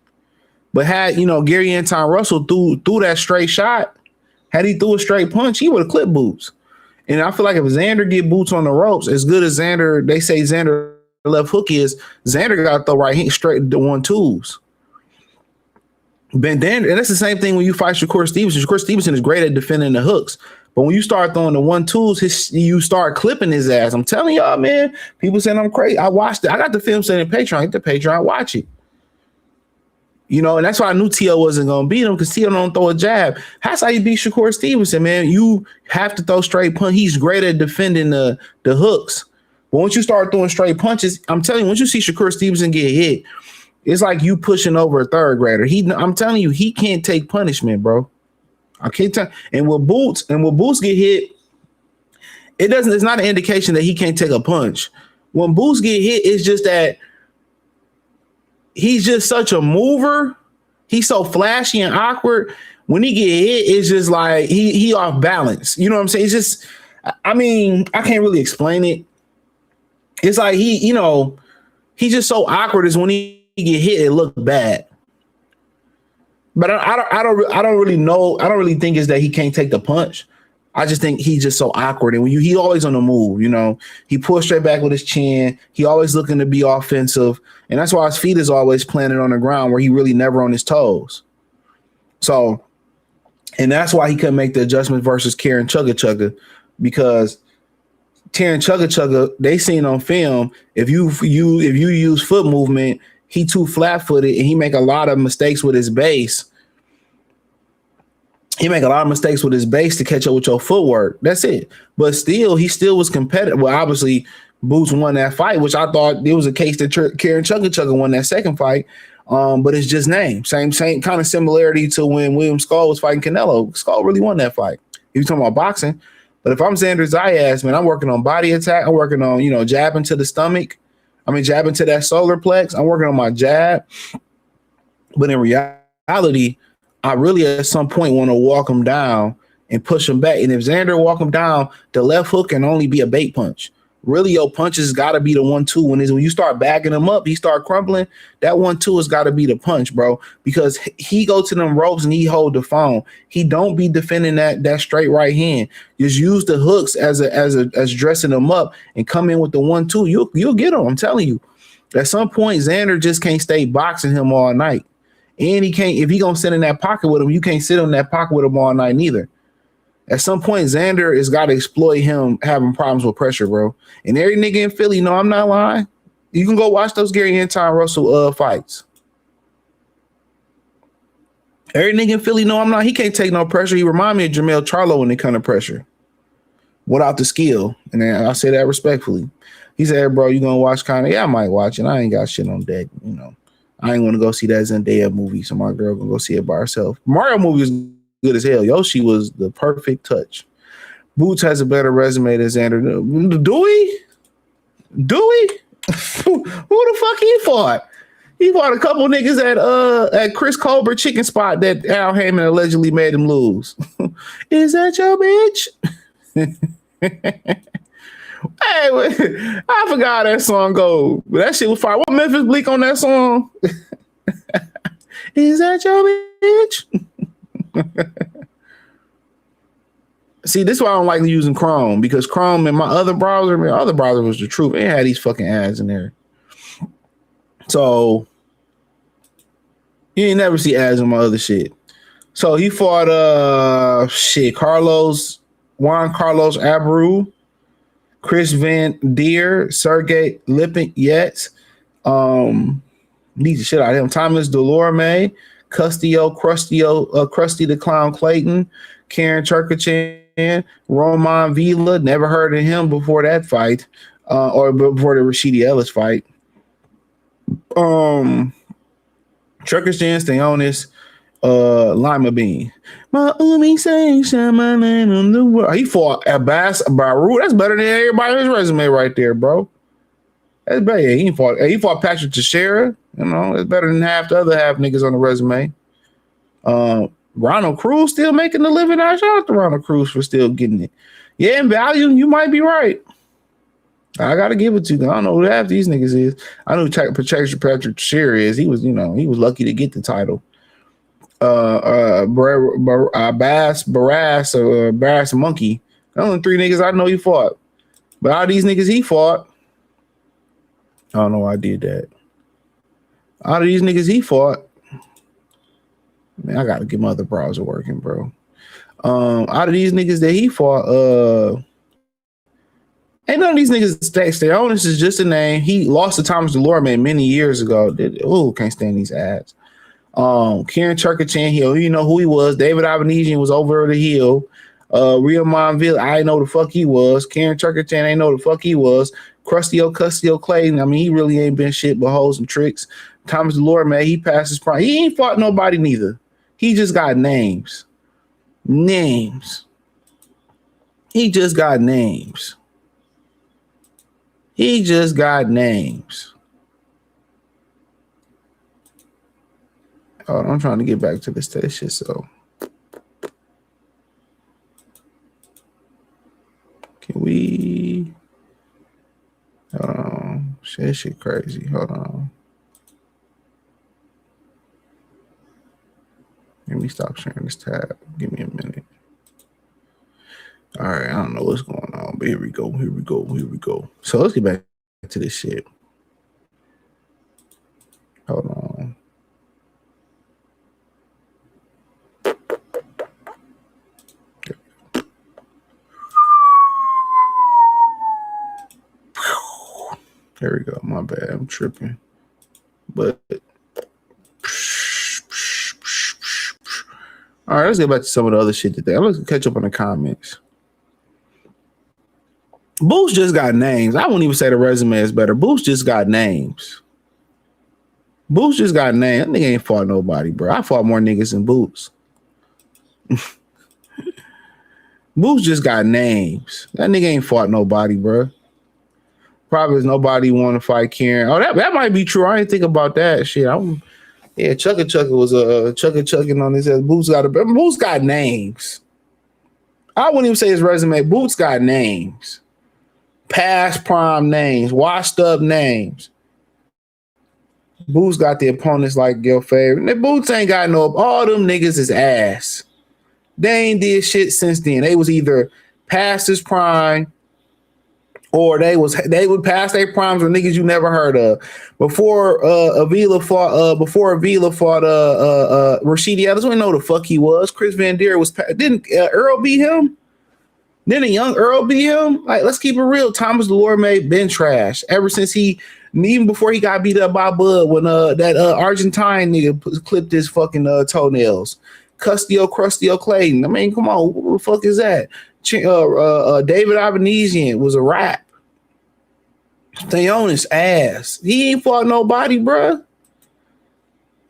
But had Gary Anton Russell threw that straight shot, had he threw a straight punch, he would have clipped Boots. And I feel like if Xander get Boots on the ropes, as good as Xander, they say Xander left hook is, Xander got to throw right hand straight to 1-2s. And that's the same thing when you fight Shakur Stevenson. Shakur Stevenson is great at defending the hooks. But when you start throwing the 1-2s, you start clipping his ass. I'm telling y'all, man, people saying I'm crazy. I watched it. I got the film saying in Patreon. Hit the Patreon, watch it. You know, and that's why I knew Tszyu wasn't going to beat him, because Tszyu don't throw a jab. That's how you beat Shakur Stevenson, man. You have to throw straight punch. He's great at defending the hooks. But once you start throwing straight punches, I'm telling you, once you see Shakur Stevenson get hit, it's like you pushing over a third grader. I'm telling you, he can't take punishment, bro. I can't tell. And when Boots get hit, it's not an indication that he can't take a punch. When Boots get hit, it's just that he's just such a mover. He's so flashy and awkward. When he get hit, it's just like he off balance. You know what I'm saying? It's just, I mean, I can't really explain it. It's like he's just so awkward. Is when he get hit, it look bad. But I don't really know. I don't really think it's that he can't take the punch. I just think he's just so awkward. And when he always on the move, he pulls straight back with his chin. He always looking to be offensive. And that's why his feet is always planted on the ground, where he really never on his toes. So, and that's why he couldn't make the adjustment versus Karen Chugga Chugga, because Karen Chugga Chugga, they seen on film, if you use foot movement, he too flat-footed and he make a lot of mistakes with his base. He make a lot of mistakes with his base to catch up with your footwork. That's it. But still, he still was competitive. Well, obviously, Boots won that fight, which I thought it was a case that Karen Chugga Chugga won that second fight. But it's just name. Same kind of similarity to when William Skull was fighting Canelo. Skull really won that fight. He was talking about boxing. But if I'm Xander Zayas, man, I'm working on body attack. I'm working on, jabbing to the stomach. Jabbing to that solar plex. I'm working on my jab. But in reality, I really at some point want to walk him down and push him back. And if Xander walk him down, the left hook can only be a bait punch. Really, your punches got to be the 1-2. When you start backing him up, he start crumbling. That 1-2 has got to be the punch, bro, because he go to them ropes and he hold the phone. He don't be defending that straight right hand. Just use the hooks as dressing them up and come in with the 1-2. You'll get him. I'm telling you. At some point, Xander just can't stay boxing him all night, and he can't. If he gonna sit in that pocket with him, you can't sit in that pocket with him all night neither. At some point, Xander has got to exploit him having problems with pressure, bro. And every nigga in Philly, no, I'm not lying. You can go watch those Gary Anton Russell fights. Every nigga in Philly, no, I'm not. He can't take no pressure. He remind me of Jermell Charlo when it comes to pressure, without the skill. And I say that respectfully. He said, "Bro, you gonna watch Conor?" Yeah, I might watch it. I ain't got shit on deck. I ain't want to go see that Zendaya movie, so my girl gonna go see it by herself. Mario movie is good as hell. Yoshi was the perfect touch. Boots has a better resume than Xander. Do he? Who the fuck he fought? He fought a couple niggas at Chris Colbert chicken spot that Al Heyman allegedly made him lose. Is that your bitch? Hey, I forgot how that song goes. But that shit was fire. What Memphis Bleak on that song? Is that your bitch? See, this is why I don't like using Chrome, because Chrome and my other browser was the truth. It had these fucking ads in there. So you ain't never see ads on my other shit. So he fought Juan Carlos Abreu, Chris Van Deer, Sergey Lipin-Yetz, beat the shit out of him. Thomas Delorme, Krusty the Clown Clayton, Karen Cherkachan, Roman Vila, never heard of him before that fight, or before the Rashidi Ellis fight. Cherkachan, Stanionis, Lima Bean. My umi saying my name on the world. He fought Abbas Baru. That's better than everybody on his resume right there, bro. That's better. Yeah, he fought Patrick Teixeira. That's better than half the other half niggas on the resume. Ronald Cruz still making the living. I shout out to Ronald Cruz for still getting it. Yeah, in value, you might be right. I gotta give it to you. I don't know who half these niggas is. I know who Patrick Teixeira is. He was lucky to get the title. Bass Monkey. The only three niggas I know he fought. But all these niggas he fought, I don't know why I did that. All of these niggas he fought, Man, I gotta get my other browser working, bro. Out of these niggas that he fought, ain't none of these niggas Stay Honest is just a name. He lost to Thomas Delorme many years ago. Can't stand these ads. Kieran Turkachan, you know who he was. David Avenesian was over the hill. Real Monville, I know the fuck he was. Kieran Turkachan, I know the fuck he was. Custio Clayton, I mean, he really ain't been shit but hoes and tricks. Thomas Delorme, he passed his prime. He ain't fought nobody neither. He just got names. Names. He just got names. He just got names. Oh, I'm trying to get back to this shit, so. Can we? Hold on. Shit crazy. Hold on. Let me stop sharing this tab. Give me a minute. All right, I don't know what's going on, but here we go. So let's get back to this shit. Hold on. There we go. My bad. I'm tripping. But all right, let's get back to some of the other shit today. I'm gonna catch up on the comments. Boost just got names. I wouldn't even say the resume is better. Boost just got names. Boost just got names. That nigga ain't fought nobody, bro. I fought more niggas than Boost. Boost just got names. That nigga ain't fought nobody, bro. Probably nobody want to fight Kieran. Oh, that might be true. I didn't think about that shit. Chucka was chucking on his head. Boots got names. I wouldn't even say his resume. Boots got names. Past prime names. Washed up names. Boots got the opponents like Gil Favre. Boots ain't got no. All them niggas is ass. They ain't did shit since then. They was either past his prime, or they would pass their primes with niggas you never heard of. Before Avila fought Rashidi Ellis, we know the fuck he was. Chris Van Der was. Didn't Earl beat him? Didn't a young Earl beat him? Like, let's keep it real. Thomas Delorme been trash ever since even before he got beat up by Bud when that Argentine nigga clipped his fucking toenails. Crustio Clayton. I mean, come on, who the fuck is that? David Avenesian was a rap. Stay on his ass. He ain't fought nobody, bruh.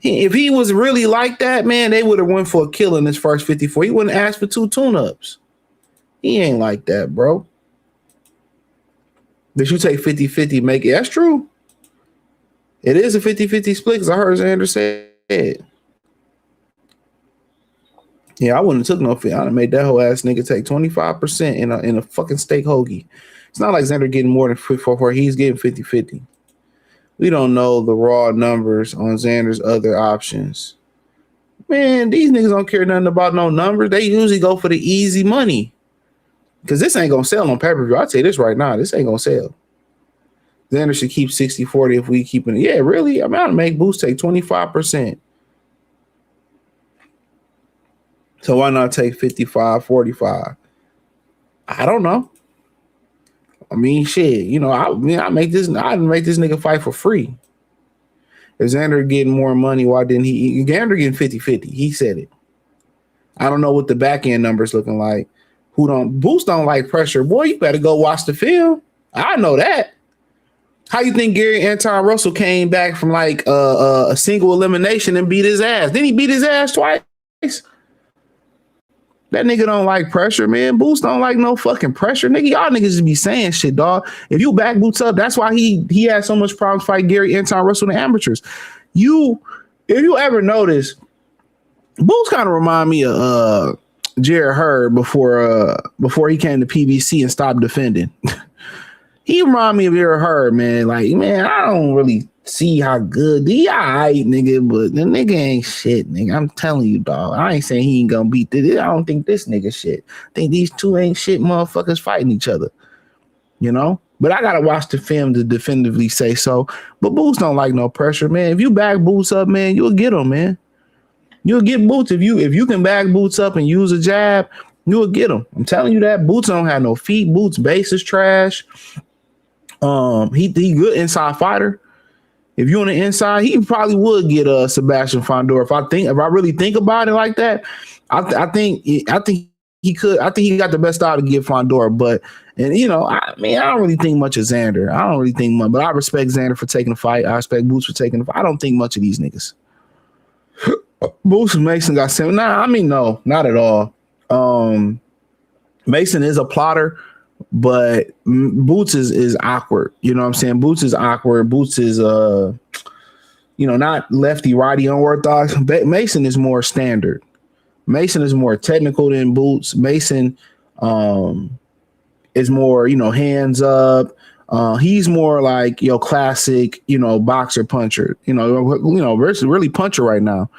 If he was really like that, man, they would have went for a kill in his first 54. He wouldn't ask for 2 tune-ups. He ain't like that, bro. Did you take 50-50 make it? That's true. It is a 50-50 split because I heard Xander say it. Yeah, I wouldn't have took no fit. I'd have made that whole ass nigga take 25% in a fucking steak hoagie. It's not like Xander getting more than 54. He's getting 50-50. We don't know the raw numbers on Xander's other options. Man, these niggas don't care nothing about no numbers. They usually go for the easy money. Because this ain't going to sell on pay-per-view. I'll tell you this right now. This ain't going to sell. Xander should keep 60-40 if we keep it. Yeah, really? I'm going to make Boost take 25%. So why not take 55-45? I don't know. I mean, shit. You know, I'd make this nigga fight for free. If Xander getting more money, why didn't he? Xander getting 50-50. He said it. I don't know what the back end numbers looking like. Boost don't like pressure. Boy, you better go watch the film. I know that. How you think Gary Anton Russell came back from like a single elimination and beat his ass? Didn't he beat his ass twice? That nigga don't like pressure, man. Boots don't like no fucking pressure. Nigga, y'all niggas just be saying shit, dog. If you back Boots up, that's why he had so much problems fighting Gary Anton Russell in the amateurs. If you ever notice, Boots kind of remind me of Jared Hurd before he came to PBC and stopped defending. He remind me of Jared Hurd, man. Like, man, I don't really see how good he alright, nigga, but the nigga ain't shit, nigga. I'm telling you, dog. I ain't saying he ain't gonna beat this. I don't think this nigga shit. I think these two ain't shit motherfuckers fighting each other. You know? But I gotta watch the film to definitively say so. But Boots don't like no pressure, man. If you back Boots up, man, you'll get him, man. You'll get Boots if you can bag Boots up and use a jab. You'll get him. I'm telling you that. Boots don't have no feet. Boots base is trash. He good inside fighter. If you're on the inside, he probably would get Sebastian Fondor. If I really think about it like that, I think he could. I think he got the best style to get Fondor. But I don't really think much of Xander. I don't really think much, but I respect Xander for taking the fight. I respect Boots for taking the fight. I don't think much of these niggas. Boots and Mason got sent. No, not at all. Mason is a plotter, but Boots is awkward. You know what I'm saying? Boots is awkward. Boots is not lefty righty unorthodox. Mason is more standard. Mason is more technical than Boots. Mason is more, hands up. He's more like your classic, boxer puncher. Versus really puncher right now.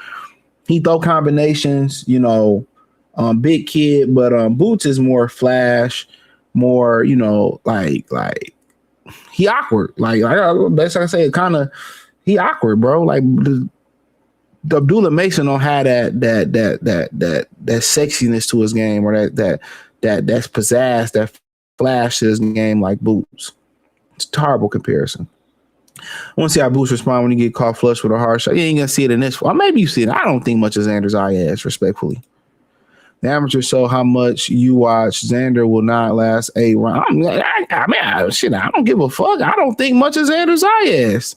He throw combinations, big kid, but Boots is more flash, more, like he awkward. Like best I can say, he awkward, bro. Like Abdullah Mason don't have that sexiness to his game, or that's pizzazz, that flash to his game like Boots. It's a terrible comparison. I want to see how Boots respond when he get caught flush with a hard shot. You ain't gonna see it in this. Well, maybe you see it. I don't think much of Xander Zayas, respectfully. The amateur show how much you watch. Xander will not last 8 rounds. I don't give a fuck. I don't think much of Xander Zayas.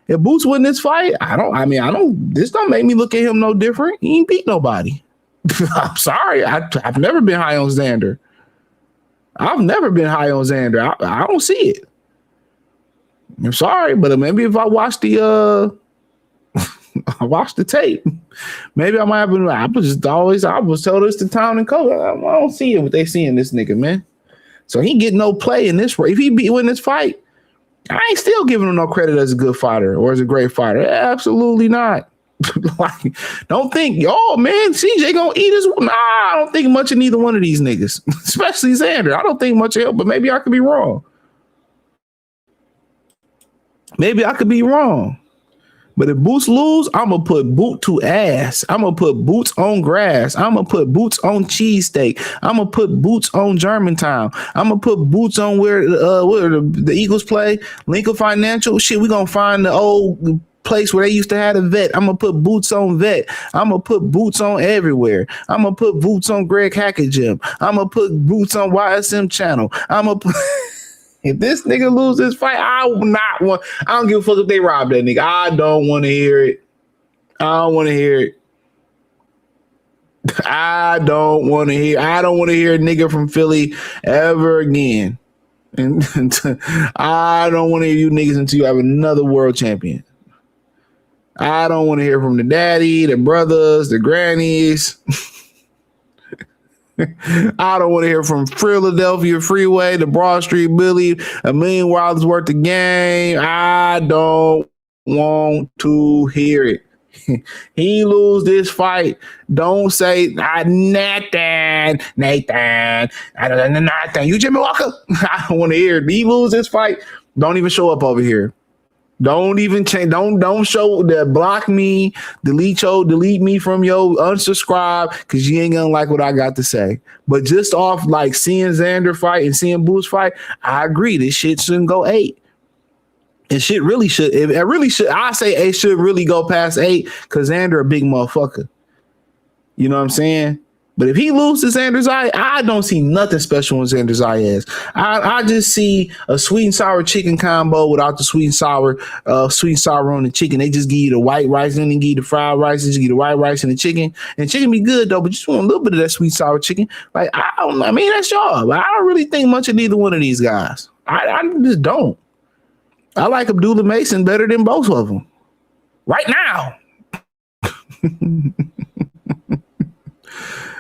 If Boots win this fight, this don't make me look at him no different. He ain't beat nobody. I'm sorry. I've never been high on Xander. I don't see it. I'm sorry, but maybe if I watch the tape, maybe I might have been. I was told this to Town and Coach. I don't see it what they see in this nigga, man. So he get no play in this. If he win this fight, I ain't still giving him no credit as a good fighter or as a great fighter. Absolutely not. Like, don't think, man, CJ gonna eat his. Nah, I don't think much of neither one of these niggas, especially Xander. I don't think much of him, but maybe I could be wrong. But if Boots lose, I'm going to put Boot to ass. I'm going to put Boots on grass. I'm going to put Boots on cheesesteak. I'm going to put Boots on Germantown. I'm going to put Boots on where the Eagles play, Lincoln Financial. Shit, we're going to find the old place where they used to have a vet. I'm going to put Boots on vet. I'm going to put Boots on everywhere. I'm going to put Boots on Greg Hackett Gym. I'm going to put Boots on YSM channel. I'm going to put... If this nigga lose this fight, I don't give a fuck if they rob that nigga. I don't want to hear it. I don't want to hear a nigga from Philly ever again. And I don't want to hear you niggas until you have another world champion. I don't want to hear from the daddy, the brothers, the grannies. I don't want to hear from Philadelphia Freeway, the Broad Street Billy, $1 million worth of game. I don't want to hear it. He lose this fight. Don't say Nathan. You Jimmy Walker. I don't want to hear it. He lose this fight. Don't even show up over here. Don't even change. Don't show that. Block me, delete me from your unsubscribe, because you ain't gonna like what I got to say. But just off like seeing Xander fight and seeing Boots fight, I agree. This shit shouldn't go 8. It shit really should. It really should. I say it should really go past 8 because Xander a big motherfucker. You know what I'm saying? But if he loses Xander Zayas, I don't see nothing special with Xander Zayas. I just see a sweet and sour chicken combo without the sweet and sour on the chicken. They just give you the white rice and then give you the fried rice and just give you the white rice and the chicken. And chicken be good though, but just want a little bit of that sweet and sour chicken. Like that's y'all. But I don't really think much of neither one of these guys. I just don't. I like Abdullah Mason better than both of them right now.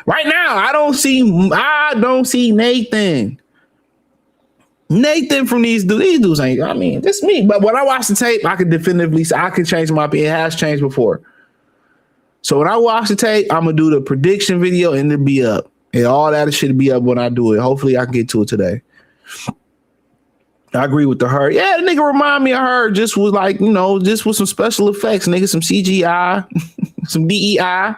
Right now, I don't see Nathan. Nathan from these dudes. These dudes ain't. This me. But when I watch the tape, I can definitively say I can change my opinion. It has changed before. So when I watch the tape, I'm gonna do the prediction video and it'll be up. And all that should be up when I do it. Hopefully, I can get to it today. I agree with the Her. Yeah, the nigga remind me of Her. Just with like, you know, just with some special effects, nigga, some CGI, some DEI.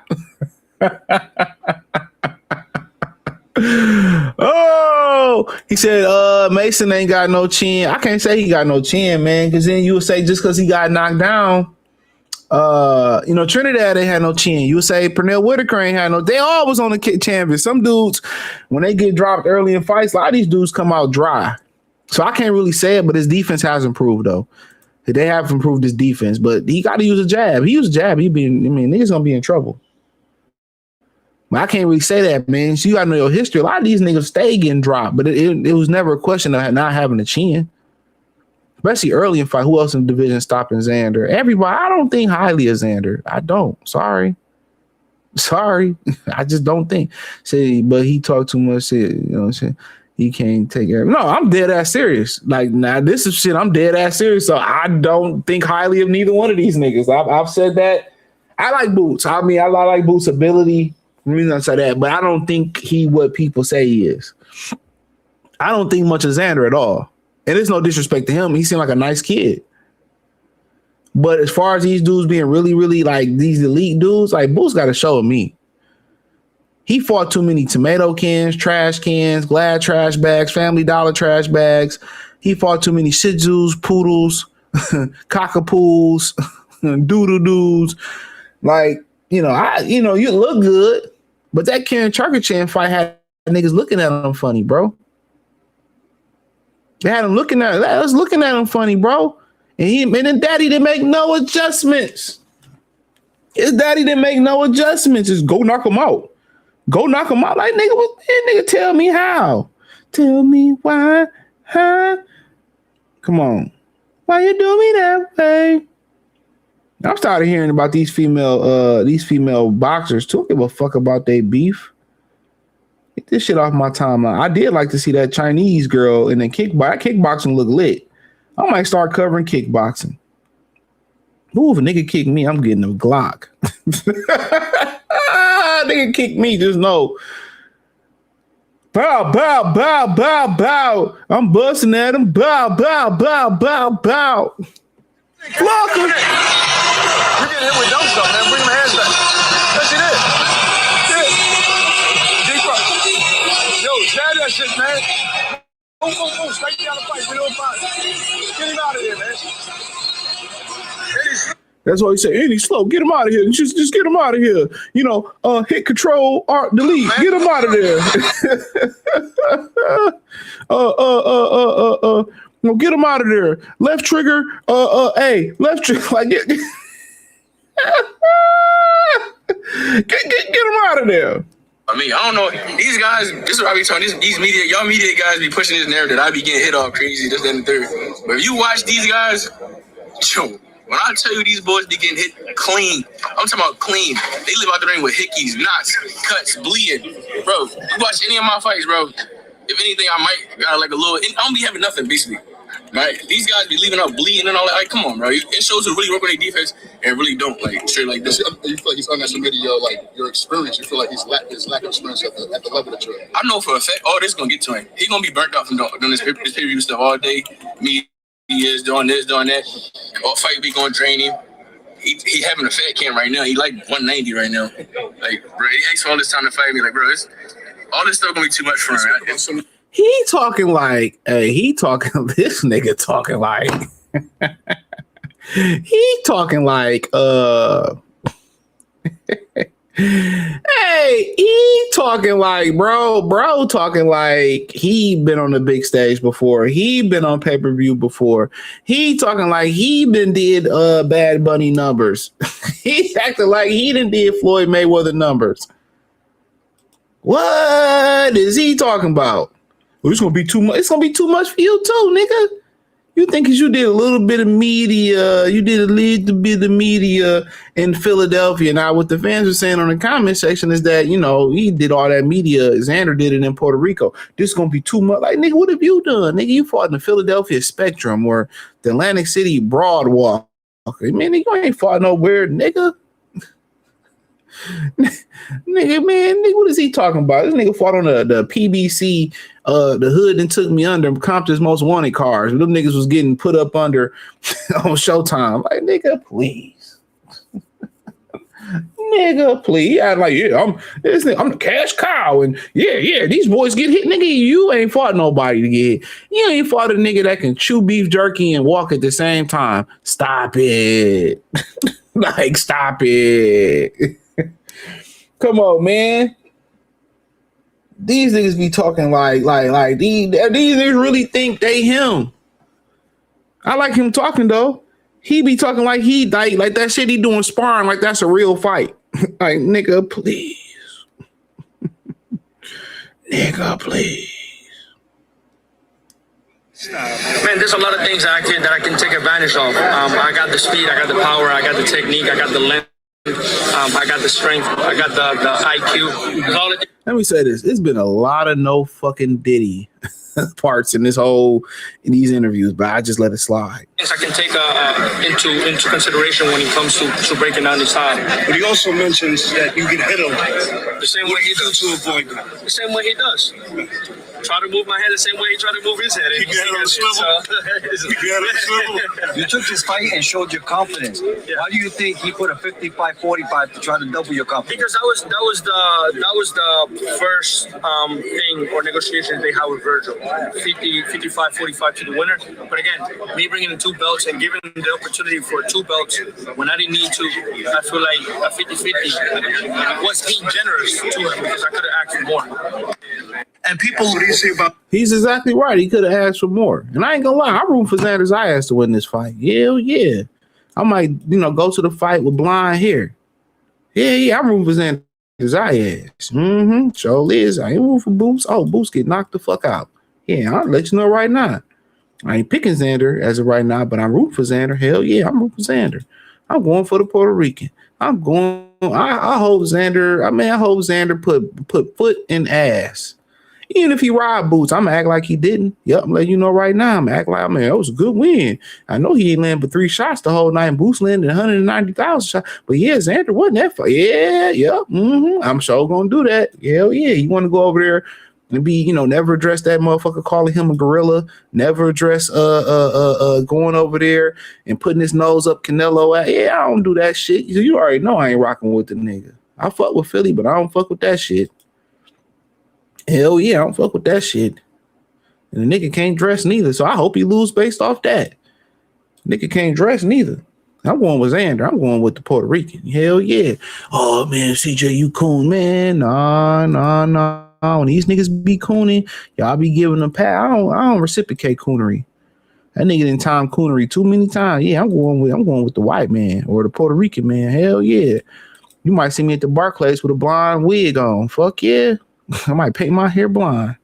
Oh, he said, Mason ain't got no chin. I can't say he got no chin, man, because then you would say just because he got knocked down, you know, Trinidad ain't had no chin. You would say Pernell Whitaker ain't had no. They all was on the canvas. Some dudes, when they get dropped early in fights, a lot of these dudes come out dry. So I can't really say it, but his defense has improved though. They have improved his defense, but he got to use a jab. He used a jab. Niggas gonna be in trouble. I can't really say that, man. So you gotta know your history. A lot of these niggas stay getting dropped, but it was never a question of not having a chin. Especially early in fight. Who else in the division stopping Xander? Everybody. I don't think highly of Xander. I don't. Sorry. I just don't think. Say, but he talked too much shit. You know what I'm saying? He can't take care of. No, I'm dead ass serious. Like, nah, this is shit. I'm dead ass serious. So I don't think highly of neither one of these niggas. I've said that. I like Boots. I mean, I like Boots' ability. The reason I say that, but I don't think he what people say he is. I don't think much of Xander at all. And there's no disrespect to him. He seemed like a nice kid. But as far as these dudes being really, really like these elite dudes, like Boots got to show me. He fought too many tomato cans, trash cans, Glad trash bags, Family Dollar trash bags. He fought too many Shih Tzus, poodles, cockapoos, doodle-doos. Like, you look good, but that Karen Charkachan fight had niggas looking at him funny, bro. They had him looking at us looking at him funny, bro. And then Daddy didn't make no adjustments. His daddy didn't make no adjustments. Just go knock him out. Go knock him out. Like, nigga, tell me how. Tell me why, huh? Come on. Why you do me that way? I'm started hearing about these female boxers too. I don't give a fuck about their beef. Get this shit off my timeline. I did like to see that Chinese girl in the kickboxing look lit. I might start covering kickboxing. Ooh, if a nigga kick me, I'm getting a Glock. Nigga kick me, just know. Bow, bow, bow, bow, bow. I'm busting at him. Bow, bow, bow, bow, bow. Blocker. You're getting hit with dumb stuff, man. Bring my hands back. Yes, it is. Deeper. Yo, stab that shit, man. Boom. Straight down the fight. Get him out of here, man. That's why he said, Eddie, slow. Get him out of here. Just get him out of here. You know, hit Control, Alt, Delete. Get him out of there. No, get him out of there. Left trigger. Left trigger. Like, get him out of there. I mean, I don't know. These guys, this is what I be talking. These media, y'all media guys be pushing this narrative that I be getting hit off crazy, this, that, and the third. But if you watch these guys, when I tell you these boys be getting hit clean, I'm talking about clean. They live out the ring with hickeys, knots, cuts, bleeding. Bro, you watch any of my fights, bro. If anything, I might got like a little. I don't be having nothing, basically. Right? These guys be leaving out bleeding and all that. Like, come on, bro. It shows who really work on their defense and really don't. Like, straight like this. You feel like he's on that video, like your experience. You feel like his lack of experience at the level that you're at. I know for a fact, all this gonna get to him. He gonna be burnt out from doing this pay-per-view stuff all day. Me, he is doing this, doing that. All fight week gonna drain him. He having a fat camp right now. He like 190 right now. Like, bro, he takes all this time to fight me. Like, bro, all this stuff gonna be too much for him. He talking like, this nigga talking like, he talking like, hey, he talking like, bro talking like he been on the big stage before. He been on pay-per-view before. He talking like he been did Bad Bunny numbers. He acting like he done did Floyd Mayweather numbers. What is he talking about? Well, it's gonna be too much. It's gonna be too much for you too, nigga. You think because you did a little bit of media, you did a little bit of media in Philadelphia. Now, what the fans are saying on the comment section is that, you know, he did all that media. Xander did it in Puerto Rico. This is gonna be too much. Like, nigga, what have you done? Nigga, you fought in the Philadelphia Spectrum or the Atlantic City Broadwalk. Okay, man, you ain't fought nowhere, nigga. nigga, what is he talking about? This nigga fought on the PBC, the Hood and Took Me Under, Compton's Most Wanted cars. Them niggas was getting put up under on Showtime. Like, nigga, please. Nigga, please. I like, yeah, I'm the cash cow, and yeah, these boys get hit. Nigga, you ain't fought nobody to get hit. You ain't fought a nigga that can chew beef jerky and walk at the same time. Stop it. Like, stop it. Come on, man. These niggas be talking like these niggas really think they him. I like him talking though. He be talking like he like that shit he doing sparring like that's a real fight. Like, nigga, please. Nigga, please. Man, there's a lot of things that I can take advantage of. I got the speed, I got the power, I got the technique, I got the length, I got the strength, I got the IQ. Let me say this. It's been a lot of no fucking Diddy parts in these interviews, but I just let it slide. Things I can take into consideration when it comes to breaking down his style. But he also mentions that you can hit him the same way he does. To avoid that. The same way he does. Try to move my head the same way he tried to move his head. Keep your head on the swivel. Keep your head on the swivel. You took this fight and showed your confidence. Why do you think he put a 55-45 to try to double your confidence? Because that was the first thing or negotiation they had with Virgil. 55-45 to the winner. But again, me bringing in 2 belts and giving him the opportunity for 2 belts when I didn't need to, I feel like a 50-50 was being generous to him because I could have asked for more. And people, what do you say about? He's exactly right. He could have asked for more. And I ain't gonna lie, I'm rooting for Xander Zayas to win this fight. Hell yeah. I might, go to the fight with blonde hair. Yeah, I'm rooting for Xander Zayas. Sure is. I ain't rooting for Boots. Oh, Boots get knocked the fuck out. Yeah, I'll let you know right now. I ain't picking Xander as of right now, but I'm rooting for Xander. Hell yeah, I'm rooting for Xander. I'm going for the Puerto Rican. I hope Xander put foot in ass. Even if he ride Boots, I'm gonna act like he didn't. Yep, I'm letting you know right now. I'm act like, man, that was a good win. I know he ain't landed but 3 shots the whole night, and Boots landed 190,000 shots. But yeah, Xander wasn't that far. Yeah. I'm sure gonna do that. Hell yeah. You want to go over there and be, never address that motherfucker calling him a gorilla. Never address going over there and putting his nose up Canelo at. Yeah, I don't do that shit. You already know I ain't rocking with the nigga. I fuck with Philly, but I don't fuck with that shit. Hell yeah, I don't fuck with that shit. And the nigga can't dress neither, so I hope he lose based off that. Nigga can't dress neither. I'm going with Xander. I'm going with the Puerto Rican. Hell yeah. Oh, man, CJ, you coon, man. Nah. When these niggas be cooning, y'all be giving them pat. I don't reciprocate coonery. That nigga done time coonery too many times. Yeah, I'm going with the white man or the Puerto Rican man. Hell yeah. You might see me at the Barclays with a blonde wig on. Fuck yeah. I might paint my hair blonde.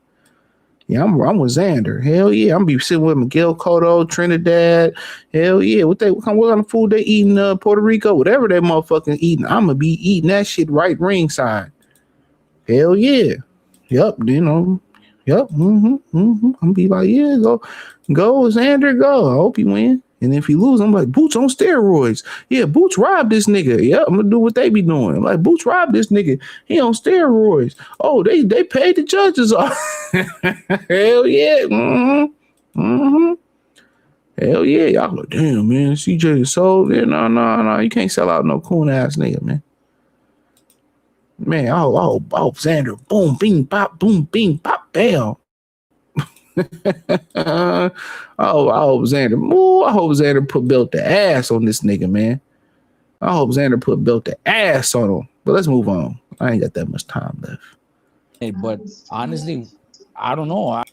Yeah, I'm with Xander. Hell yeah. I'm be sitting with Miguel Cotto, Trinidad. Hell yeah. What kind of food they eating Puerto Rico? Whatever they motherfucking eating, I'm gonna be eating that shit right ringside. Hell yeah. Yep, Yep. I'm be like, yeah, go Xander, go. I hope you win. And if he lose, I'm like, Boots on steroids. Yeah, Boots robbed this nigga. Yep, I'm gonna do what they be doing. I'm like, Boots robbed this nigga. He on steroids. Oh, they paid the judges off. Hell yeah. Hell yeah. Y'all like, damn, man. CJ is sold. Yeah, no. You can't sell out no coon ass nigga, man. Man, oh, Xander. Boom, bing, pop, bam. I hope Xander built the ass on this nigga, man. I hope Xander built the ass on him. But let's move on. I ain't got that much time left. Hey, but honestly, I don't know.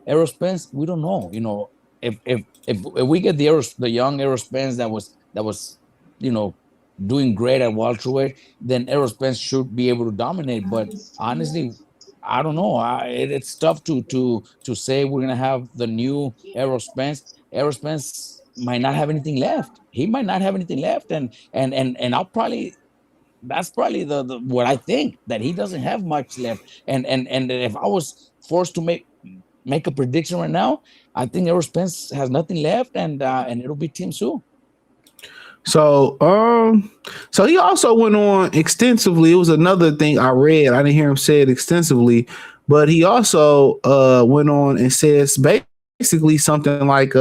Errol Spence, we don't know. If we get the young Errol Spence that was doing great at welterweight, then Errol Spence should be able to dominate. But honestly, I don't know. It's tough to say we're gonna have the new Errol Spence. Errol Spence might not have anything left. He might not have anything left, and that's probably the what I think, that he doesn't have much left. And if I was forced to make a prediction right now, I think Errol Spence has nothing left, and it'll be Team Tszyu. So so he also went on extensively. It was another thing I read. I didn't hear him say it extensively, but he also went on and says basically something like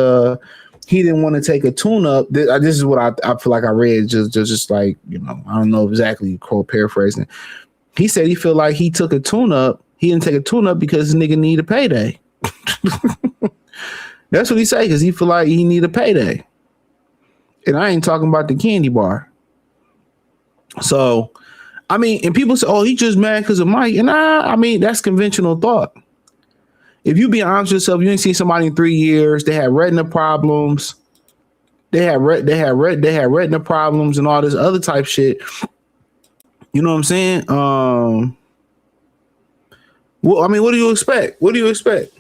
he didn't want to take a tune-up. This is what I feel like I read, just like, I don't know exactly, quote paraphrasing. He said he feel like he took a tune-up. He didn't take a tune-up because his nigga need a payday. That's what he say, because he feel like he need a payday. And I ain't talking about the candy bar. So, I mean, and people say, oh, he just mad because of Mike. And I mean, that's conventional thought. If you be honest with yourself, you ain't seen somebody in 3 years. They had retina problems. They had retina problems and all this other type shit. You know what I'm saying? Well, I mean, what do you expect? What do you expect?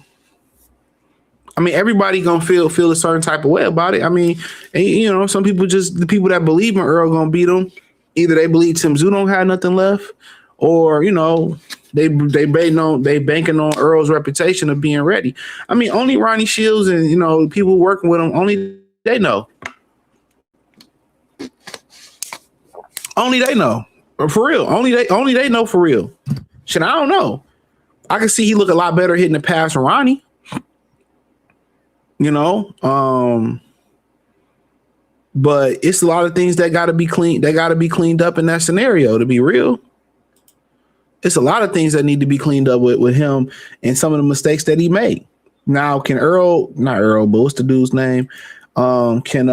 I mean, everybody gonna feel a certain type of way about it. I mean, and, some people the people that believe in Earl gonna beat him. Either they believe Tszyu don't have nothing left, or they banking on Earl's reputation of being ready. I mean, only Ronnie Shields and people working with him, only they know. Only they know. For real. Only they know for real. Shit, I don't know. I can see he look a lot better hitting the pass from Ronnie. But it's a lot of things that gotta be clean. They gotta be cleaned up in that scenario, to be real. It's a lot of things that need to be cleaned up with him and some of the mistakes that he made. Now, can not Earl, but what's the dude's name? Can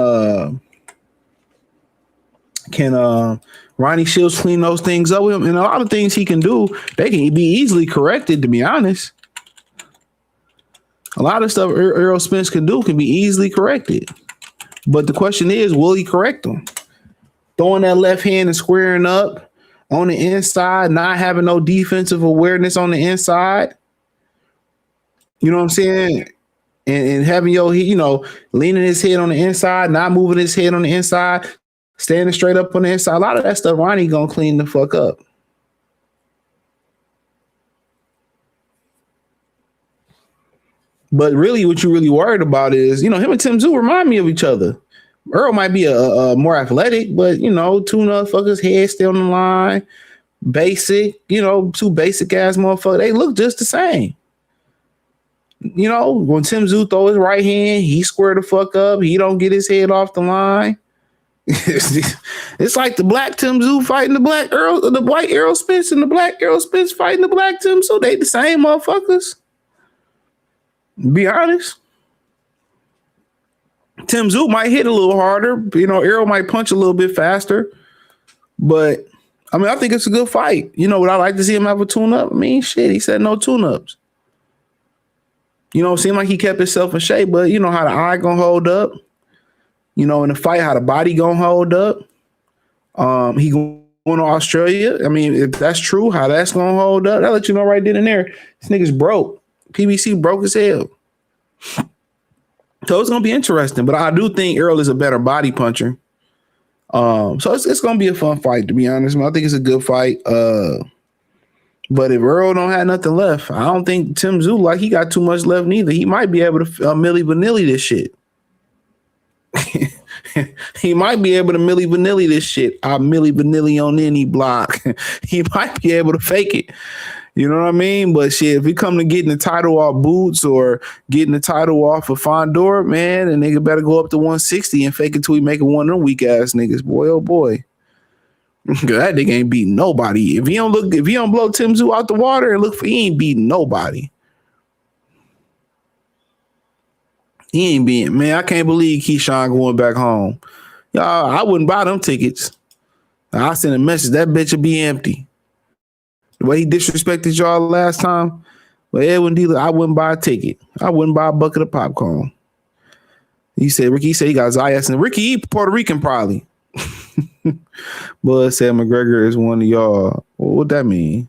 Ronnie Shields clean those things up with him? And a lot of things he can do, they can be easily corrected, to be honest. A lot of stuff Earl Spence can do can be easily corrected. But the question is, will he correct them? Throwing that left hand and squaring up on the inside, not having no defensive awareness on the inside. You know what I'm saying? And having leaning his head on the inside, not moving his head on the inside, standing straight up on the inside. A lot of that stuff Ronnie gonna clean the fuck up. But really, what you're really worried about is, him and Tszyu remind me of each other. Earl might be a more athletic, but, two motherfuckers, head still on the line. Basic, two basic ass motherfuckers. They look just the same. When Tszyu throw his right hand, he square the fuck up. He don't get his head off the line. It's like the black Tszyu fighting the white Errol Spence, and the black Errol Spence fighting the black Tszyu. They the same motherfuckers. Be honest. Tszyu might hit a little harder. Errol might punch a little bit faster. But, I mean, I think it's a good fight. Would I like to see him have a tune-up? I mean, shit, he said no tune-ups. It seemed like he kept himself in shape, but how the eye gonna hold up. In the fight, how the body gonna hold up. He going to Australia. I mean, if that's true, how that's gonna hold up, that let you know right then and there. This nigga's broke. PBC broke as hell. So it's gonna be interesting. But I do think Earl is a better body puncher. So it's gonna be a fun fight, to be honest. I think it's a good fight. But if Earl don't have nothing left, I don't think Tszyu like he got too much left neither. He might be able to Milli Vanilli this shit. He might be able to Milli Vanilli this shit. I Milli Vanilli on any block. He might be able to fake it. You know what I mean? But shit, if we come to getting the title off Boots or getting the title off of Fondor, man, the nigga better go up to 160 and fake it till we make it one of them weak ass niggas. Boy, oh boy. That nigga ain't beating nobody. If he don't blow Tszyu out the water and he ain't beating nobody. He ain't beating, man. I can't believe Keyshawn going back home. Y'all, I wouldn't buy them tickets. I sent a message, that bitch will be empty. The way he disrespected y'all last time, but Edwin Dealer, I wouldn't buy a ticket. I wouldn't buy a bucket of popcorn. Ricky said he got Zayas, and Ricky Puerto Rican probably. Bud said McGregor is one of y'all. Well, what that mean?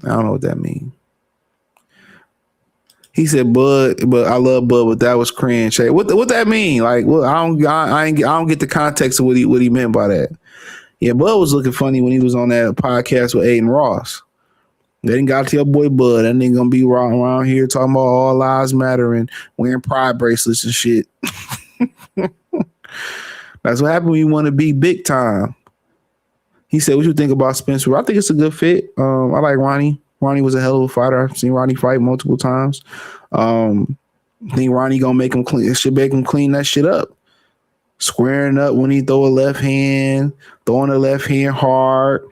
I don't know what that mean. He said Bud, but I love Bud, but that was cringe. What that mean? Like, what? I don't get the context of what he meant by that. Yeah, Bud was looking funny when he was on that podcast with Aiden Ross. They didn't got to your boy Bud. That nigga gonna be around here talking about all lives matter and wearing pride bracelets and shit. That's what happened when you want to be big time. He said, what you think about Spencer? I think it's a good fit. I like Ronnie. Ronnie was a hell of a fighter. I've seen Ronnie fight multiple times. I think Ronnie gonna make him clean. Should make him clean that shit up. Squaring up when he throw a left hand, throwing the left hand hard,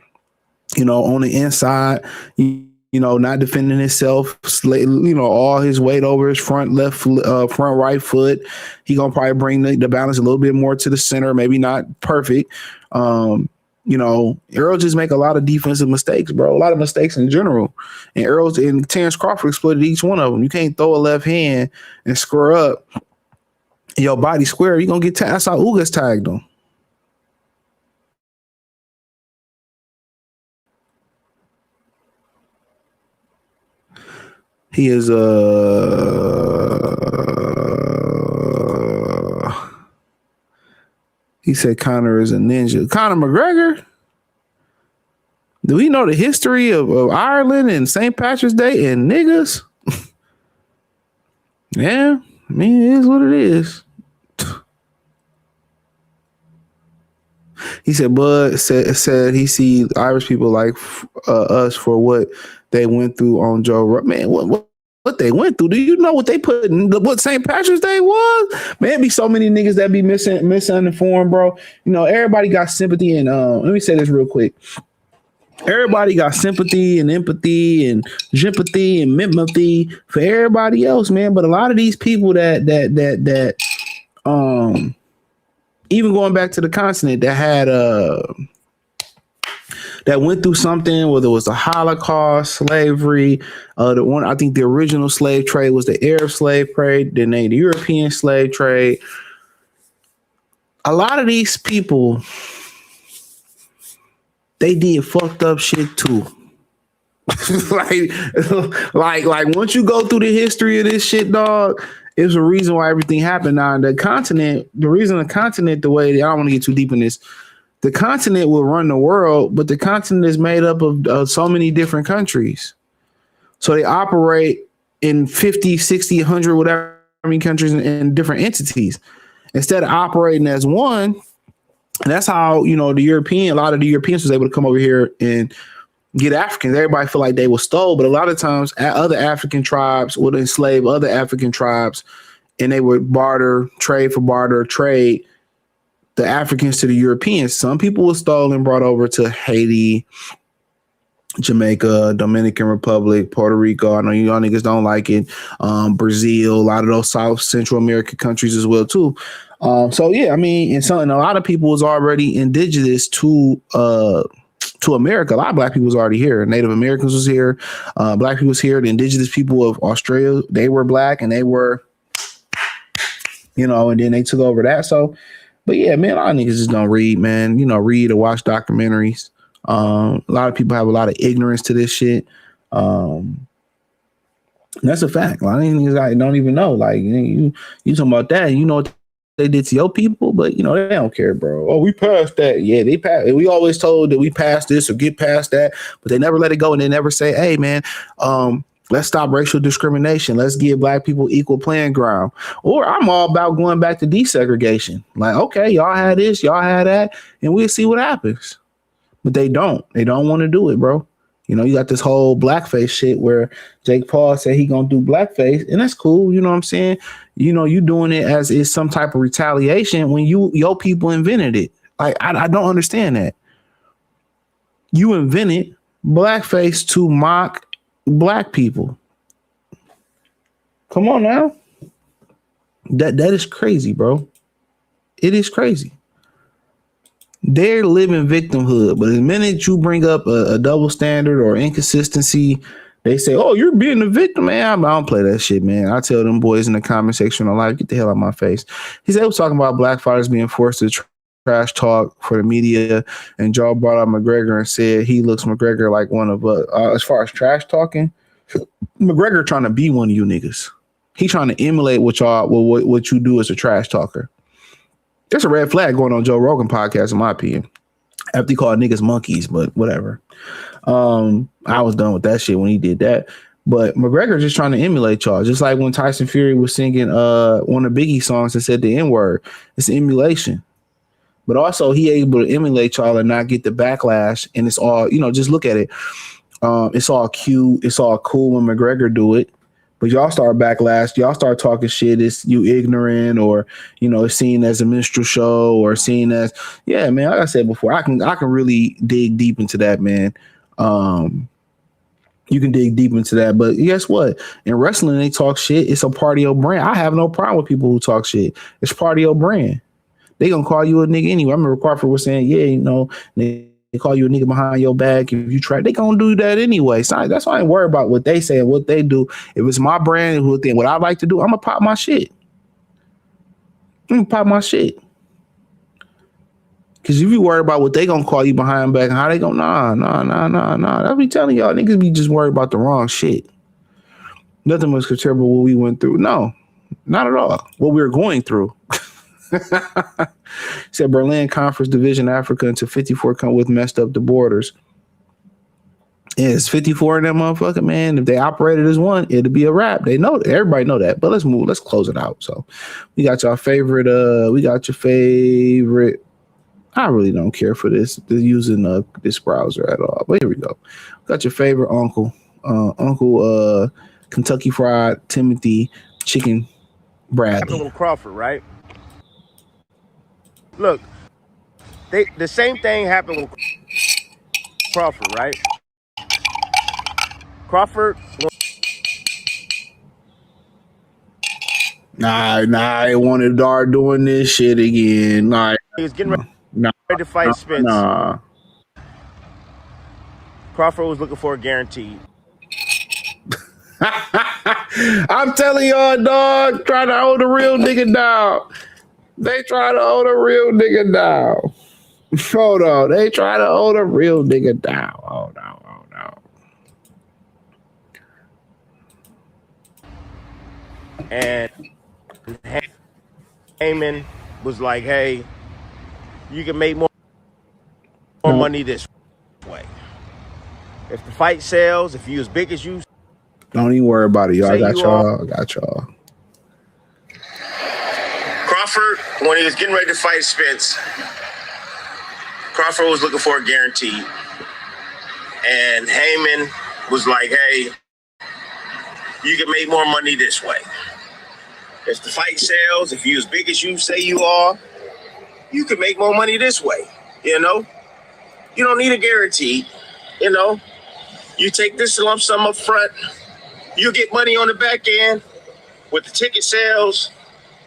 on the inside, not defending himself, all his weight over his front right foot. He gonna probably bring the balance a little bit more to the center, maybe not perfect. Errol just make a lot of defensive mistakes, bro. A lot of mistakes in general. And Terrence Crawford exploited each one of them. You can't throw a left hand and square up your body square. You're going to get tagged. That's how Ugas tagged him. He is he said Conor is a ninja. Conor McGregor? Do we know the history of Ireland and St. Patrick's Day and niggas? Yeah, I mean, it is what it is. He said, Bud said he see Irish people like us for what they went through on Joe Rogan. Man, what they went through? Do you know what they put in what St. Patrick's Day was? Man, be so many niggas that be misinformed, bro. Everybody got sympathy and let me say this real quick. Everybody got sympathy and empathy and sympathy and empathy for everybody else, man. But a lot of these people that even going back to the continent that had that went through something, whether it was the Holocaust, slavery, I think the original slave trade was the Arab slave trade, then the European slave trade. A lot of these people, they did fucked up shit too. like once you go through the history of this shit, dog, it's a reason why everything happened. Now, the reason the continent, the way, I don't want to get too deep in this, the continent will run the world, but the continent is made up of so many different countries. So they operate in 50, 60, 100, whatever many countries in different entities. Instead of operating as one, and that's how, a lot of the Europeans was able to come over here and get Africans. Everybody feel like they were stole, but a lot of times other African tribes would enslave other African tribes, and they would trade the Africans to the Europeans. Some people were stolen, brought over to Haiti, Jamaica, Dominican Republic, Puerto Rico. I know y'all niggas don't like it. Brazil, a lot of those South Central American countries as well too. So yeah, I mean, and a lot of people was already indigenous to America. A lot of black people was already here. Native Americans was here. Black people was here. The indigenous people of Australia, they were black and they were, and then they took over that. So, but yeah, man, a lot of niggas just don't read, man. Read or watch documentaries. A lot of people have a lot of ignorance to this shit. That's a fact. A lot of niggas don't even know. Like you talking about that, what they did to your people, but they don't care, bro. Oh, we passed that. Yeah, they passed. We always told that we passed this or get past that, but they never let it go, and they never say, "Hey, man, let's stop racial discrimination. Let's give black people equal playing ground." Or I'm all about going back to desegregation. Like, okay, y'all had this, y'all had that, and we'll see what happens. But they don't. They don't want to do it, bro. You got this whole blackface shit where Jake Paul said he gonna do blackface, and that's cool. You know what I'm saying? You doing it as is some type of retaliation when your people invented it. Like, I don't understand that. You invented blackface to mock black people. Come on now. That is crazy, bro. It is crazy. They're living victimhood, but the minute you bring up a double standard or inconsistency, they say, "Oh, you're being a victim, man." I don't play that shit, man. I tell them boys in the comment section on live, get the hell out of my face. He said he was talking about black fighters being forced to trash talk for the media, and Joe brought up McGregor and said he looks McGregor like one of as far as trash talking, McGregor trying to be one of you niggas. He trying to emulate what you do as a trash talker. There's a red flag going on Joe Rogan podcast, in my opinion. After he called niggas monkeys, but whatever. I was done with that shit when he did that. But McGregor just trying to emulate y'all. Just like when Tyson Fury was singing one of Biggie's songs and said the N-word. It's an emulation. But also he able to emulate y'all and not get the backlash. And it's all, just look at it. It's all cute. It's all cool when McGregor do it. But y'all start backlash. Y'all start talking shit. It's you ignorant, or it's seen as a minstrel show, or seen as man. Like I said before, I can really dig deep into that, man. You can dig deep into that, but guess what? In wrestling, they talk shit. It's a part of your brand. I have no problem with people who talk shit. It's part of your brand. They gonna call you a nigga anyway. I remember Crawford was saying, they call you a nigga behind your back. If you try, they gonna do that anyway. So that's why I ain't worried about what they say and what they do. If it's my brand, what I like to do, I'm gonna pop my shit. Cause if you worry about what they gonna call you behind back and how they gonna nah. I'll be telling y'all, niggas be just worried about the wrong shit. Nothing was comparable what we went through. No, not at all. What we were going through. Said Berlin Conference Division Africa into 54 come with messed up the borders. Yeah, it's 54 in that motherfucker, man. If they operated as one, it'd be a wrap. They know, everybody know that. But let's move. Let's close it out. So we got your favorite. I really don't care for this. They're using this browser at all. But here we go. We got your favorite uncle, Kentucky Fried Timothy Chicken Bradley. Little Crawford, right? Look, the same thing happened with Crawford, right? Crawford. Nah, I wanted Dar doing this shit again. Nah, he was getting ready to fight Spence. Nah. Crawford was looking for a guaranteed. I'm telling y'all, dog, try to hold a real nigga down. They try to hold a real nigga down. Hold on. They try to hold a real nigga down. Oh, no. And Heyman was like, hey, you can make more money this way. If the fight sells, if you as big as you. Don't even worry about it, y'all. I got y'all. Crawford, when he was getting ready to fight Spence, Crawford was looking for a guarantee. And Heyman was like, hey, you can make more money this way. If the fight sells, if you as big as you say you are, you can make more money this way. You don't need a guarantee. You take this lump sum up front, you get money on the back end with the ticket sales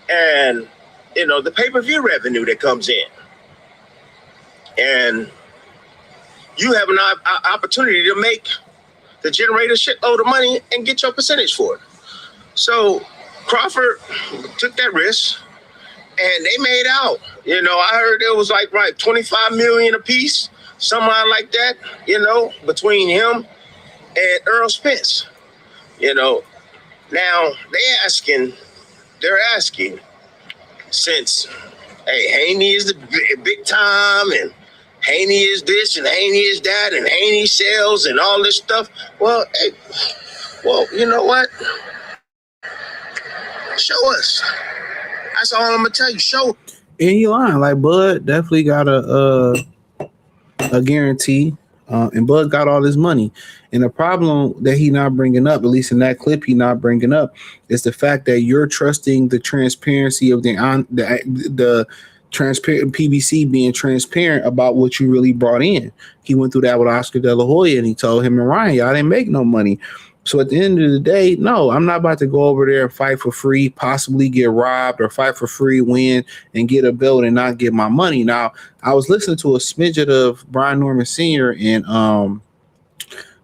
and the pay-per-view revenue that comes in. And you have an opportunity to generate a shitload of money and get your percentage for it. So Crawford took that risk and they made out. I heard it was like 25 million a piece, something like that, between him and Earl Spence. Now they're asking, since Haney is the big time and Haney is this and Haney is that and Haney sells and all this stuff. Well, you know what? Show us. That's all I'm gonna tell you. Show. And you lying. Like Bud definitely got a guarantee, and Bud got all this money. And the problem that he not bringing up, at least in that clip, he not bringing up, is the fact that you're trusting the transparency of the transparent PBC being transparent about what you really brought in. He went through that with Oscar De La Hoya, and he told him and Ryan, y'all didn't make no money. So at the end of the day, no, I'm not about to go over there and fight for free, possibly get robbed, or fight for free, win, and get a belt and not get my money. Now, I was listening to a smidget of Brian Norman Sr. and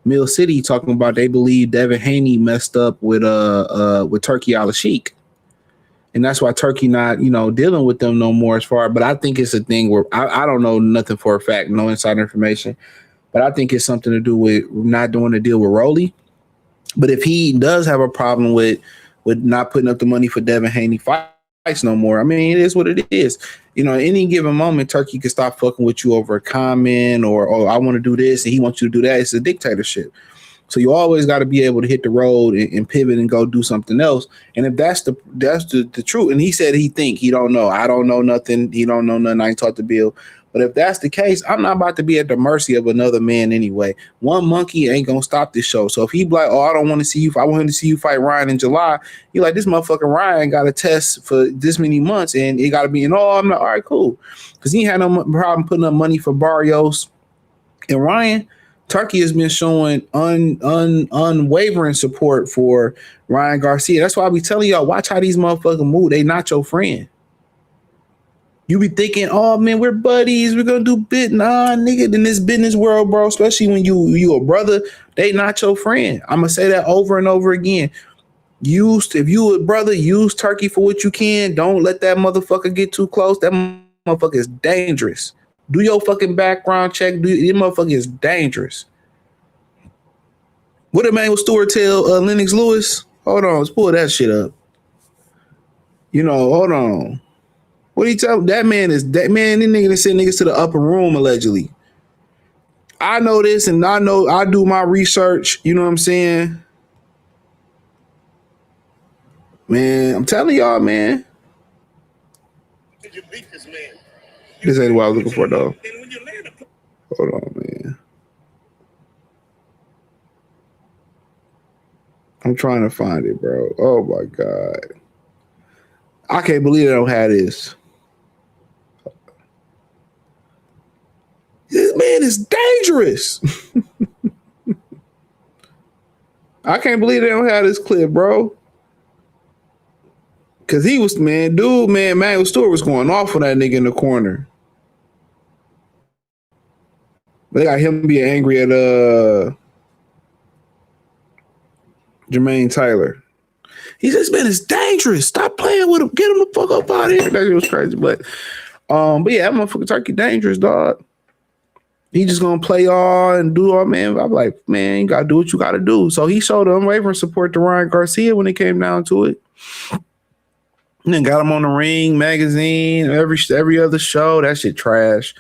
Mill City talking about they believe Devin Haney messed up with Turkey Al-Sheikh. And that's why Turkey not, dealing with them no more as far. But I think it's a thing where I don't know nothing for a fact, no inside information. But I think it's something to do with not doing a deal with Rolly. But if he does have a problem with not putting up the money for Devin Haney fights no more, I mean, it is what it is. At any given moment, Turkey could stop fucking with you over a comment or, oh, I want to do this and he wants you to do that. It's a dictatorship. So you always got to be able to hit the road and pivot and go do something else. And if that's the truth, and he said he don't know. I don't know nothing. He don't know nothing. I ain't talked to Bill. But if that's the case, I'm not about to be at the mercy of another man anyway. One monkey ain't gonna stop this show. So if he be like, oh, I don't want to see you. I want him to see you fight Ryan in July. You like, this motherfucking Ryan got a test for this many months, and it got to be in. Oh, I'm not. All right, cool. Because he had no problem putting up money for Barrios and Ryan. Turkey has been showing unwavering support for Ryan Garcia. That's why I be telling y'all, watch how these motherfuckers move. They not your friend. You be thinking, oh man, we're buddies. We're gonna do bit. Nah, nigga, in this business world, bro, especially when you a brother, they not your friend. I'm gonna say that over and over again. If you a brother, use Turkey for what you can. Don't let that motherfucker get too close. That motherfucker is dangerous. Do your fucking background check. This motherfucker is dangerous. What did Manuel Stewart tell Lennox Lewis? Hold on, let's pull that shit up. Hold on. What do you tell that man? Is that man? This nigga send niggas to the upper room allegedly. I know this, and I know I do my research. You know what I'm saying? Man, I'm telling y'all, man. This ain't what I was looking for, though. Hold on, man. I'm trying to find it, bro. Oh my God. I can't believe I don't have this. This man is dangerous. I can't believe they don't have this clip, bro. Cause he was, Manuel Stewart was going off on that nigga in the corner. They got him being angry at Jermaine Tyler. He says, man, it's dangerous. Stop playing with him. Get him the fuck up out of here. That shit was crazy. But yeah, that motherfucking Turkey dangerous, dog. He just gonna play all and do all, man. I'm like, man, you gotta do what you gotta do. So he showed unwavering support to Ryan Garcia when it came down to it. And then got him on the Ring magazine, every other show. That shit trash.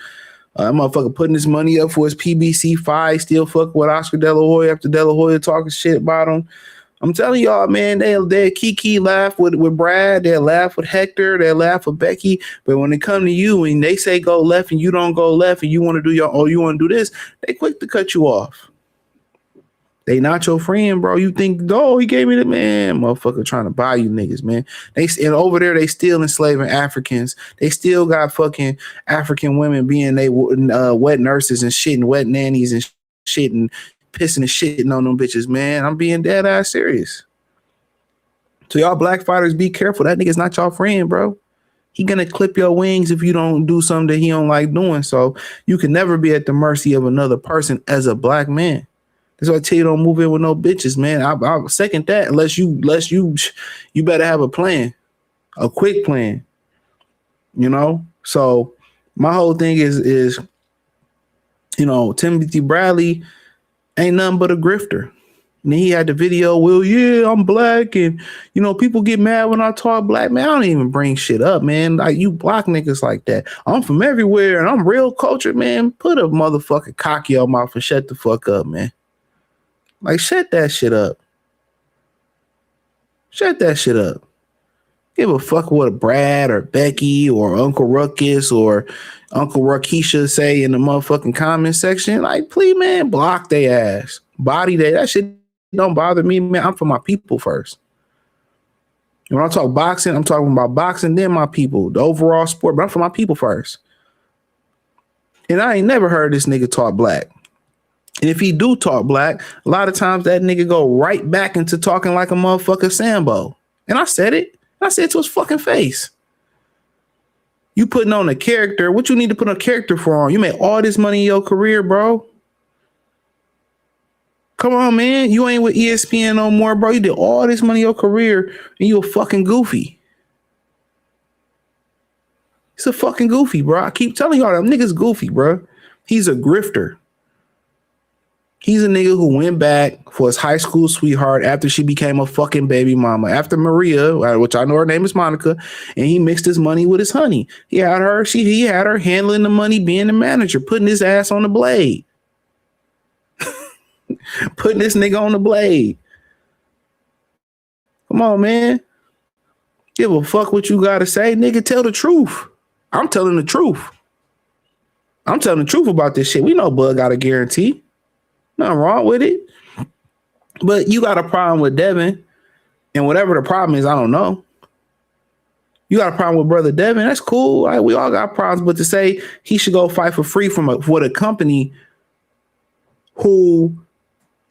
That motherfucker putting his money up for his PBC fight, still fuck with Oscar De La Hoya after De La Hoya talking shit about him. I'm telling y'all, man, they Kiki laugh with Brad, they laugh with Hector, they laugh with Becky, but when it come to you and they say go left and you don't go left and you want to do you want to do this, they quick to cut you off. They not your friend, bro. You think, he gave me the man, motherfucker trying to buy you niggas, man. And over there, they still enslaving Africans. They still got fucking African women being wet nurses and shit and wet nannies and shit and pissing and shitting on them bitches, man. I'm being dead ass serious. So y'all black fighters, be careful. That nigga's not your friend, bro. He gonna clip your wings if you don't do something that he don't like doing. So you can never be at the mercy of another person as a black man. That's why I tell you, don't move in with no bitches, man. I'll second that unless you better have a plan, a quick plan, So my whole thing is Timothy Bradley ain't nothing but a grifter. And then he had the video, I'm black, and people get mad when I talk black. Man, I don't even bring shit up, man. Like, you block niggas like that. I'm from everywhere and I'm real cultured, man. Put a motherfucking cock in your mouth and shut the fuck up, man. Like, shut that shit up. Shut that shit up. Give a fuck what Brad or Becky or Uncle Ruckus or Uncle Rakisha say in the motherfucking comment section. Like, please, man, block they ass. Body that shit don't bother me, man. I'm for my people first. And when I talk boxing, I'm talking about boxing, then my people. The overall sport, but I'm for my people first. And I ain't never heard this nigga talk black. And if he do talk black, a lot of times that nigga go right back into talking like a motherfucker Sambo. And I said it. I said it to his fucking face. You putting on a character. What you need to put a character for? You made all this money in your career, bro. Come on, man. You ain't with ESPN no more, bro. You did all this money in your career and you a fucking goofy. He's a fucking goofy, bro. I keep telling y'all, them niggas goofy, bro. He's a grifter. He's a nigga who went back for his high school sweetheart after she became a fucking baby mama. After Maria, which I know her name is Monica, and he mixed his money with his honey. He had her handling the money, being the manager, putting his ass on the blade. putting this nigga on the blade. Come on, man. Give a fuck what you gotta say, nigga. Tell the truth. I'm telling the truth. I'm telling the truth about this shit. We know Bud got a guarantee. Nothing wrong with it. But you got a problem with Devin, and whatever the problem is, I don't know. You got a problem with brother Devin, that's cool. Right? We all got problems, but to say he should go fight for free for a company who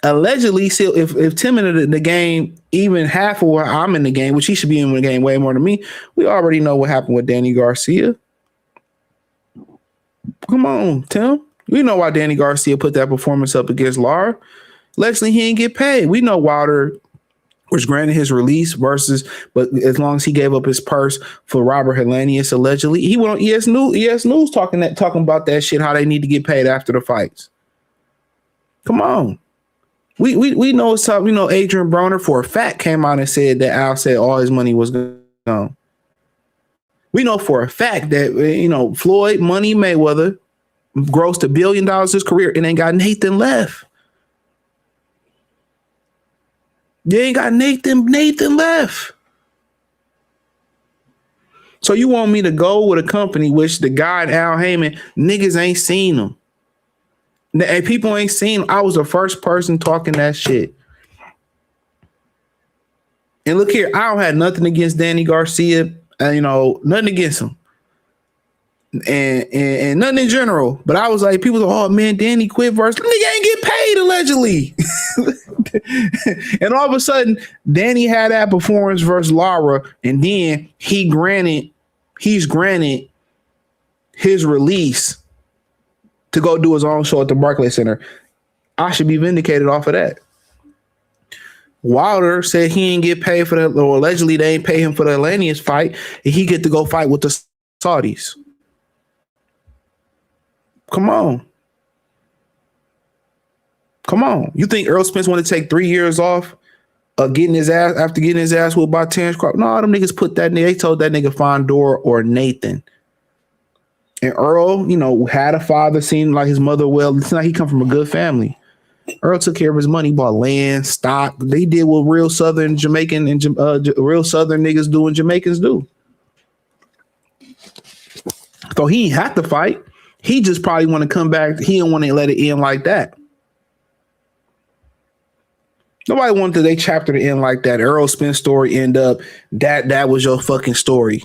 allegedly still, if Tim in the game even half of where I'm in the game, which he should be in the game way more than me, we already know what happened with Danny Garcia. Come on, Tim. We know why Danny Garcia put that performance up against Lara. Allegedly, he didn't get paid. We know Wilder was granted his release but as long as he gave up his purse for Robert Helenius, allegedly, he went on ES News talking about that shit, how they need to get paid after the fights. Come on. We know something. We know Adrian Broner for a fact came out and said that Al said all his money was gone. We know for a fact that, Floyd Money Mayweather grossed $1 billion his career and ain't got Nathan left. You ain't got Nathan left. So you want me to go with a company which the guy Al Heyman, niggas ain't seen him. And people ain't seen him. I was the first person talking that shit. And look here, I don't have nothing against Danny Garcia. Nothing against him. And nothing in general. But I was like, people go, oh man, Danny quit versus nigga ain't get paid allegedly. And all of a sudden, Danny had that performance versus Lara, and then he's granted his release to go do his own show at the Barclays Center. I should be vindicated off of that. Wilder said he ain't get paid for that, or allegedly they ain't pay him for the Helenius fight, and he get to go fight with the Saudis. Come on. You think Earl Spence want to take 3 years off getting his ass whooped by Terrence Crawford? No, them niggas they told that nigga Fondor or Nathan. And Earl, had a father, seemed like his mother well. It's not he come from a good family. Earl took care of his money, bought land, stock. They did what real Southern Jamaican and real Southern niggas do and Jamaicans do. So he ain't have to fight. He just probably want to come back. He didn't want to let it end like that. Nobody wanted their chapter to end like that. Earl Spence story end up that was your fucking story.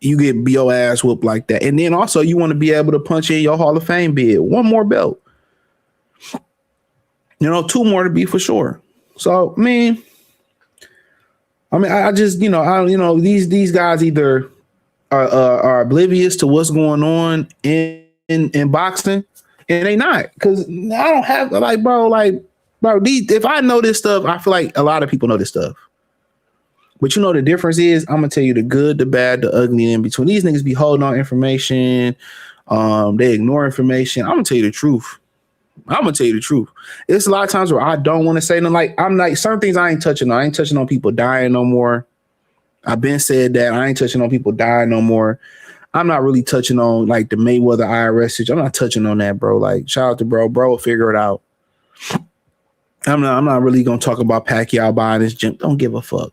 You get your ass whooped like that. And then also you want to be able to punch in your Hall of Fame bid. One more belt. 2 more to be for sure. So, I just, these guys either are oblivious to what's going on in boxing, and they not, because I don't have bro, if I know this stuff, I feel like a lot of people know this stuff. But the difference is, I'm gonna tell you the good, the bad, the ugly, and in between. These niggas be holding on information. They ignore information. I'm gonna tell you the truth. It's a lot of times where I don't want to say nothing. I'm like, certain things I ain't touching on. I ain't touching on people dying no more. I've been said that. I ain't touching on people dying no more. I'm not really touching on the Mayweather IRS. I'm not touching on that, bro. Shout out to bro. Bro will figure it out. I'm not really gonna talk about Pacquiao buying this gym. Don't give a fuck.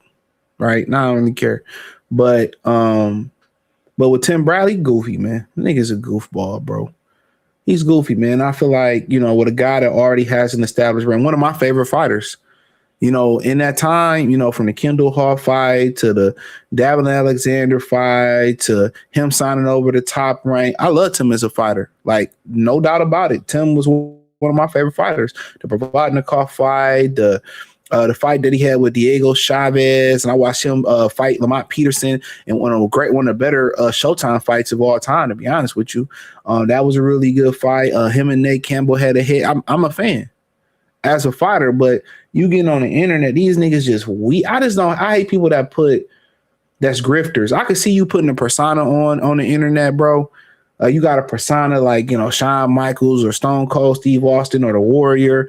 Right? No, I don't really care. But with Tim Bradley, goofy, man. The nigga's a goofball, bro. He's goofy, man. I feel like, with a guy that already has an established brand, one of my favorite fighters, in that time, from the Kendall Hall fight to the Davin Alexander fight to him signing over the Top Rank. I love Tim as a fighter. No doubt about it. Tim was one of my favorite fighters. The Provodnikov fight, the fight that he had with Diego Chavez, and I watched him fight Lamont Peterson in one of the better Showtime fights of all time, to be honest with you. That was a really good fight. Him and Nate Campbell had a hit. I'm a fan as a fighter, but you getting on the internet, these niggas just weak. I hate people that's grifters. I could see you putting a persona on the internet, bro. You got a persona like, Shawn Michaels or Stone Cold Steve Austin or The Warrior.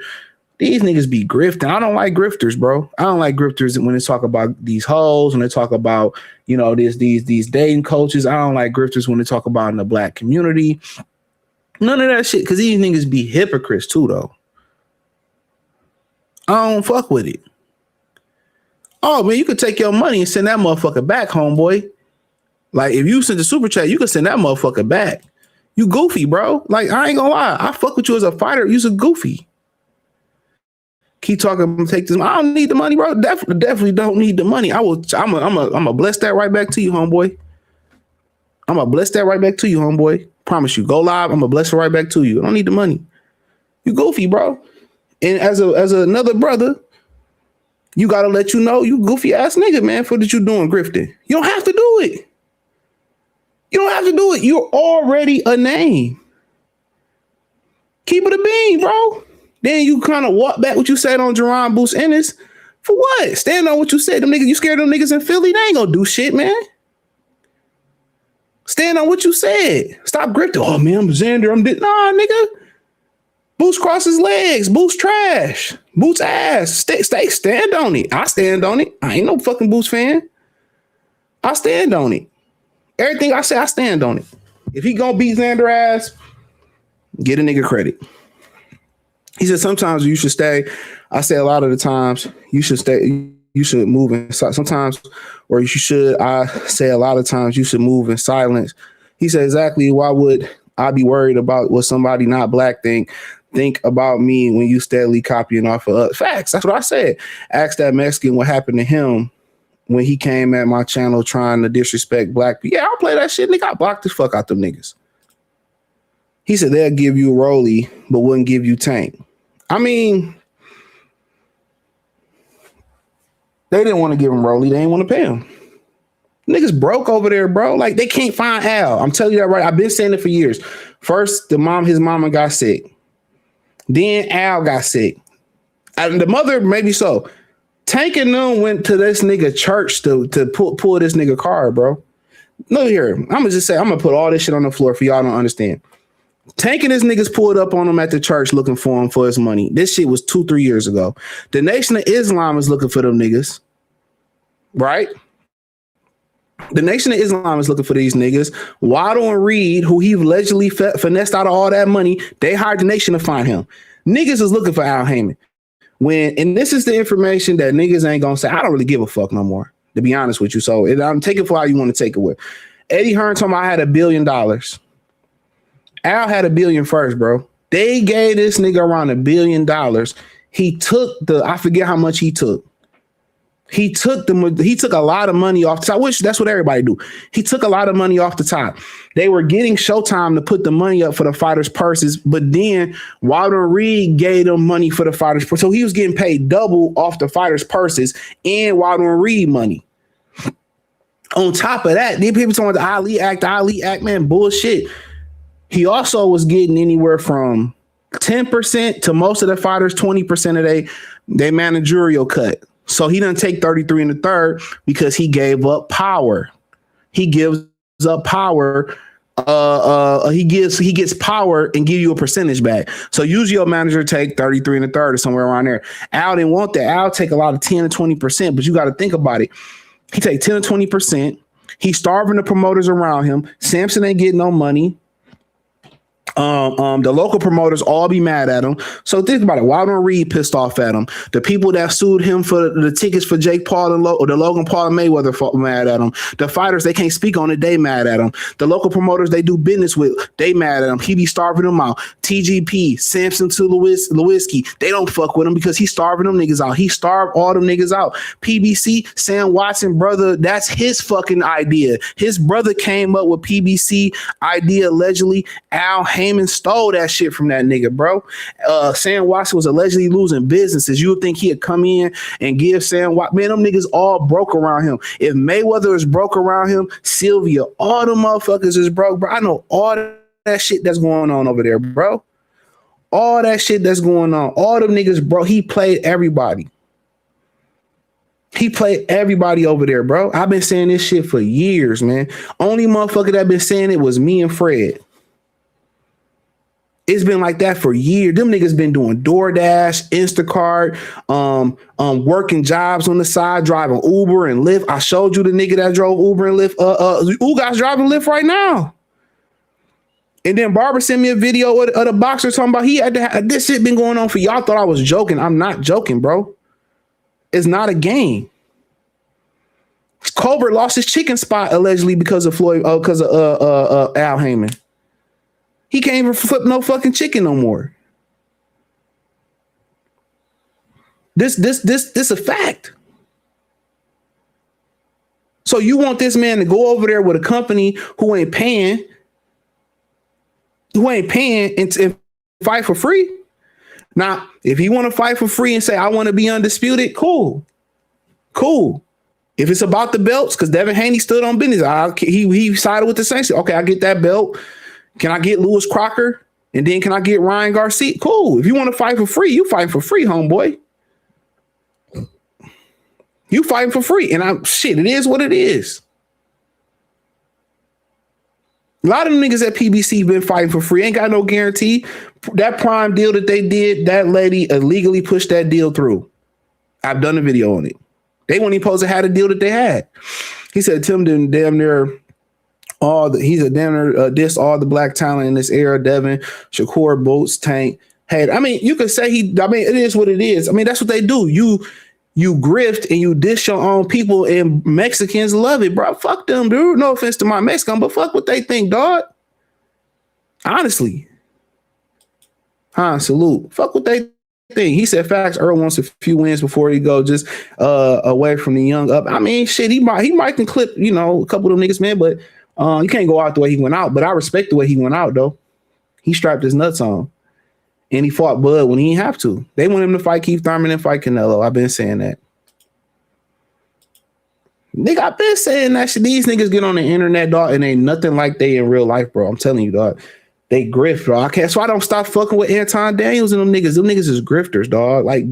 These niggas be grifting. I don't like grifters, bro. I don't like grifters when they talk about these hoes, when they talk about, these dating coaches. I don't like grifters when they talk about in the black community. None of that shit, because these niggas be hypocrites too, though. I don't fuck with it. Oh man, you could take your money and send that motherfucker back, homeboy. Like if you send the super chat, you can send that motherfucker back. You goofy, bro. Like I ain't gonna lie, I fuck with you as a fighter. You's a goofy. Keep talking, take this. I don't need the money, bro. Definitely don't need the money. I'm gonna bless that right back to you, homeboy. I'm gonna bless that right back to you, homeboy. Promise you. Go live. I'm gonna bless it right back to you. I don't need the money. You goofy, bro. And as another brother, you gotta let you know you goofy ass nigga, man, for that you doing grifting. You don't have to do it. You don't have to do it. You're already a name. Keep it a bean, bro. Then you kind of walk back what you said on Jaron Ennis. For what? Stand on what you said. Them niggas, you scared of them niggas in Philly? They ain't gonna do shit, man. Stand on what you said. Stop grifting. Oh man, I'm Xander. Nah, nigga. Boots cross his legs. Boots trash. Boots ass. Stand on it. I stand on it. I ain't no fucking Boots fan. I stand on it. Everything I say, I stand on it. If he gonna beat Xander ass, get a nigga credit. He said sometimes you should stay. I say a lot of the times you should stay. You should move in sometimes, or you should. I say a lot of times you should move in silence. He said exactly. Why would I be worried about what somebody not black think about me when you steadily copying off of us? Facts. That's what I said. Ask that Mexican what happened to him when he came at my channel trying to disrespect black people. Yeah, I'll play that shit. Nigga, I blocked the fuck out them niggas. He said they'll give you Rolly, but wouldn't give you Tank. I mean, they didn't want to give him Rolly. They didn't want to pay him. Niggas broke over there, bro. Like, they can't find Al. I'm telling you that right. I've been saying it for years. First, his mama got sick. Then Al got sick. And the mother, maybe so. Tank and them went to this nigga church to pull this nigga card, bro. Look here. I'm going to just say, I'm going to put all this shit on the floor for y'all don't understand. Tank and his niggas pulled up on him at the church looking for him for his money. This shit was 2-3 years ago. The Nation of Islam is looking for them niggas. Right? The Nation of Islam is looking for these niggas. Waddle and Reed, who he allegedly finessed out of all that money, they hired the Nation to find him. Niggas is looking for Al Heyman. And this is the information that niggas ain't gonna say. I don't really give a fuck no more, to be honest with you. So I'm taking for how you want to take it with. Eddie Hearn told me I had $1 billion. Al had $1 billion first, bro. They gave this nigga around $1 billion. He took I forget how much he took. He took a lot of money off the top, which that's what everybody do. He took a lot of money off the top. They were getting Showtime to put the money up for the fighters' purses, but then Wilder Reed gave them money for the fighters' purses. So he was getting paid double off the fighters' purses and Wilder Reed money. On top of that, then people talking about the Ali Act, man, bullshit. He also was getting anywhere from 10% to most of the fighters, 20% of their managerial cut. So he doesn't take 33 1/3 because he gave up power. He gives up power. He gets power and give you a percentage back. So usually your manager take 33 1/3 or somewhere around there. Al didn't want that. Al take a lot of 10 to 20%, but you got to think about it. He take 10 to 20%. He's starving the promoters around him. Samson ain't getting no money. The local promoters all be mad at him. So think about it. Wilder Reed pissed off at him. The people that sued him for the tickets for Jake Paul and the Logan Paul and Mayweather mad at him. The fighters, they can't speak on it. They mad at him. The local promoters they do business with, they mad at him. He be starving them out. TGP, Samson to Lewinsky, they don't fuck with him because he's starving them niggas out. He starved all them niggas out. PBC, Sam Watson, brother, that's his fucking idea. His brother came up with PBC idea allegedly. Al Heyman stole that shit from that nigga, bro. Sam Watson was allegedly losing businesses. You would think he'd come in and give Sam Watson. Man, them niggas all broke around him. If Mayweather is broke around him, Sylvia, all them motherfuckers is broke, bro. I know all that shit that's going on over there, bro. All that shit that's going on. All them niggas, bro. He played everybody. He played everybody over there, bro. I've been saying this shit for years, man. Only motherfucker that been saying it was me and Fred. It's been like that for years. Them niggas been doing DoorDash, Instacart, working jobs on the side, driving Uber and Lyft. I showed you the nigga that drove Uber and Lyft. Ugas driving Lyft right now. And then Barbara sent me a video of the boxer talking about he had to have this shit been going on for y'all. Thought I was joking. I'm not joking, bro. It's not a game. Colbert lost his chicken spot allegedly because of Floyd, because of Al Heyman. He can't even flip no fucking chicken no more. This a fact. So you want this man to go over there with a company who ain't paying and fight for free? Now, if he want to fight for free and say, I want to be undisputed, cool. If it's about the belts, because Devin Haney stood on business, he sided with the Saints. Okay, I get that belt. Can I get Lewis Crocker? And then can I get Ryan Garcia? Cool. If you want to fight for free, you fight for free, homeboy. You fighting for free. And it is what it is. A lot of them niggas at PBC been fighting for free. Ain't got no guarantee. That Prime deal that they did, that lady illegally pushed that deal through. I've done a video on it. They weren't even supposed to have the deal that they had. He said Tim didn't damn near dissed all the black talent in this era. Devin, Shakur, Boots, Tank. Hey, I mean, you could say it is what it is. I mean, that's what they do. You grift and you diss your own people, and Mexicans love it, bro. Fuck them, dude. No offense to my Mexican, but fuck what they think, dog. Honestly. Salute. Fuck what they think. He said facts. Earl wants a few wins before he go just away from the young up. I mean, shit, he might can clip, a couple of them niggas, man, but you can't go out the way he went out. But I respect the way he went out, though. He strapped his nuts on. And he fought Bud when he didn't have to. They want him to fight Keith Thurman and fight Canelo. I've been saying that. Nigga, I've been saying that shit. These niggas get on the internet, dog, and ain't nothing like they in real life, bro. I'm telling you, dog. They grift, bro. So I don't stop fucking with Anton Daniels and them niggas. Them niggas is grifters, dog. Like,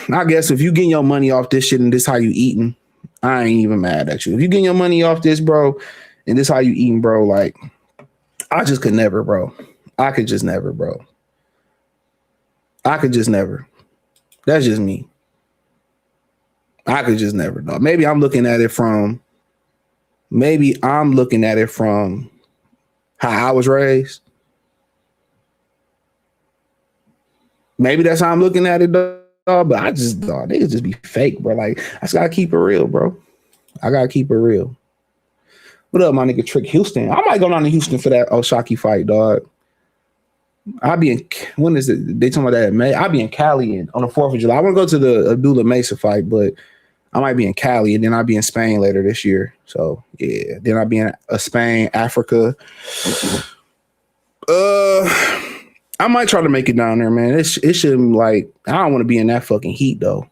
I guess if you getting your money off this shit and this how you eating, I ain't even mad at you. If you getting your money off this, bro, and this how you eating, bro, like, I just could never, bro. I could just never, bro. I could just never. That's just me. I could just never, dog. Maybe I'm looking at it from how I was raised. Maybe that's how I'm looking at it, dog. But I just, dog, they just be fake, bro. Like, I just gotta keep it real, bro. I gotta keep it real. What up, my nigga Trick Houston? I might go down to Houston for that Oshaki fight, dog. I'll be in, when is it? They talking about that in May. I'll be in Cali on the 4th of July. I want to go to the Abdullah Mesa fight, but I might be in Cali, and then I'll be in Spain later this year. So, yeah. Then I'll be in Spain, Africa. I might try to make it down there, man. It shouldn't, like, I don't want to be in that fucking heat, though.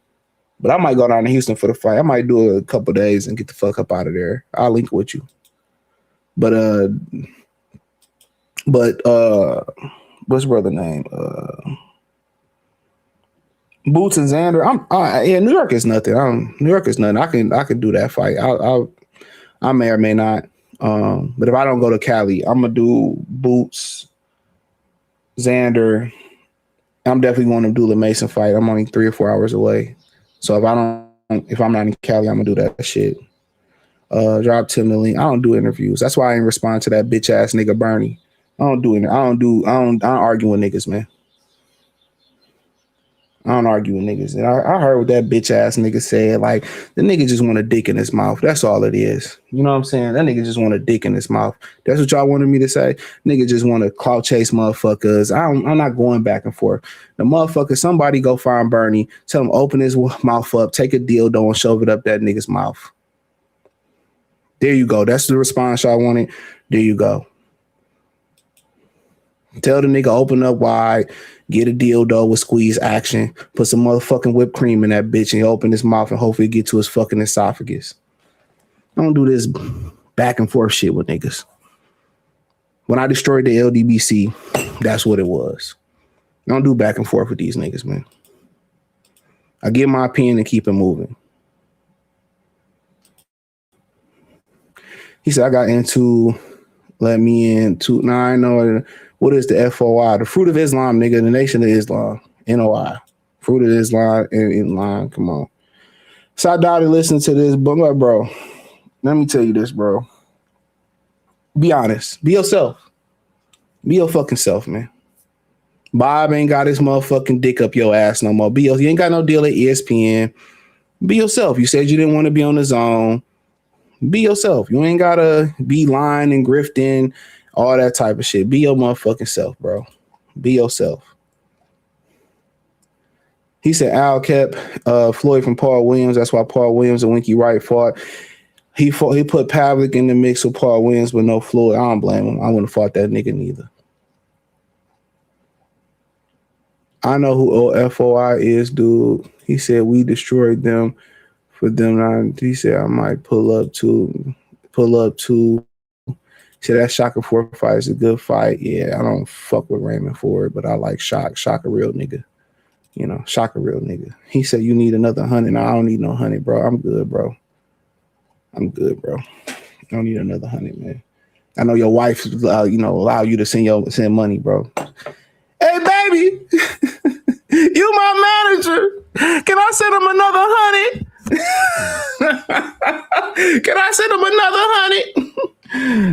But I might go down to Houston for the fight. I might do a couple days and get the fuck up out of there. I'll link with you. But what's his brother name? Boots and Xander. New York is nothing. New York is nothing. I can do that fight. I may or may not. But if I don't go to Cali, I'm gonna do Boots, Xander. I'm definitely going to do the Mason fight. I'm only 3 or 4 hours away. So if I'm not in Cali, I'm gonna do that shit. Drop Tim the link. I don't do interviews. That's why I ain't respond to that bitch ass nigga Bernie. I don't argue with niggas, man. I don't argue with niggas. And I heard what that bitch ass nigga said. Like, the nigga just want a dick in his mouth. That's all it is. You know what I'm saying? That nigga just want a dick in his mouth. That's what y'all wanted me to say. Nigga just want to clout chase motherfuckers. I'm not going back and forth. The motherfucker, somebody go find Bernie, tell him open his mouth up, take a dildo and shove it up that nigga's mouth. There you go. That's the response y'all wanted. There you go. Tell the nigga open up wide, get a dildo with squeeze action, put some motherfucking whipped cream in that bitch and open his mouth and hopefully get to his fucking esophagus. I don't do this back and forth shit with niggas. When I destroyed the LDBC, that's what it was. I don't do back and forth with these niggas, man. I give my opinion and keep it moving. He said, I got into, let me in, now I know. What is the FOI? The Fruit of Islam, nigga. The Nation of Islam. NOI. Fruit of Islam in line. Come on. So I doubt to listen to this, but bro, let me tell you this, bro. Be honest. Be yourself. Be your fucking self, man. Bob ain't got his motherfucking dick up your ass no more. You ain't got no deal at ESPN. Be yourself. You said you didn't want to be on the zone. Be yourself. You ain't gotta be lying and grifting, all that type of shit. Be your motherfucking self, bro. Be yourself. He said Al kept Floyd from Paul Williams. That's why Paul Williams and Winky Wright fought. He put Pavlik in the mix with Paul Williams, but no Floyd. I don't blame him. I wouldn't have fought that nigga neither. I know who OFOI is, dude. He said we destroyed them for them. He said I might pull up too. He said that Shaka 4 fight is a good fight. Yeah, I don't fuck with Raymond for it, but I like Shock. Shock a real nigga. You know, Shock a real nigga. He said you need another 100. No, I don't need no 100, bro. I'm good, bro. I don't need another 100, man. I know your wife, allow you to send money, bro. Hey, baby, you my manager. Can I send him another 100? Can I send him another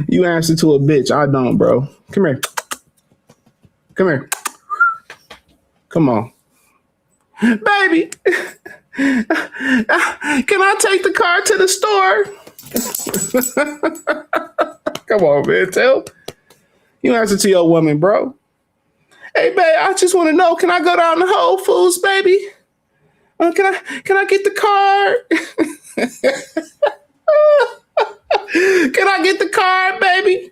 100? You answer to a bitch. I don't, bro. Come here. Come here. Come on. Baby, can I take the car to the store? Come on, man. You answer to your woman, bro. Hey, babe, I just want to know, can I go down to Whole Foods, baby? Can I get the card? Can I get the card, baby?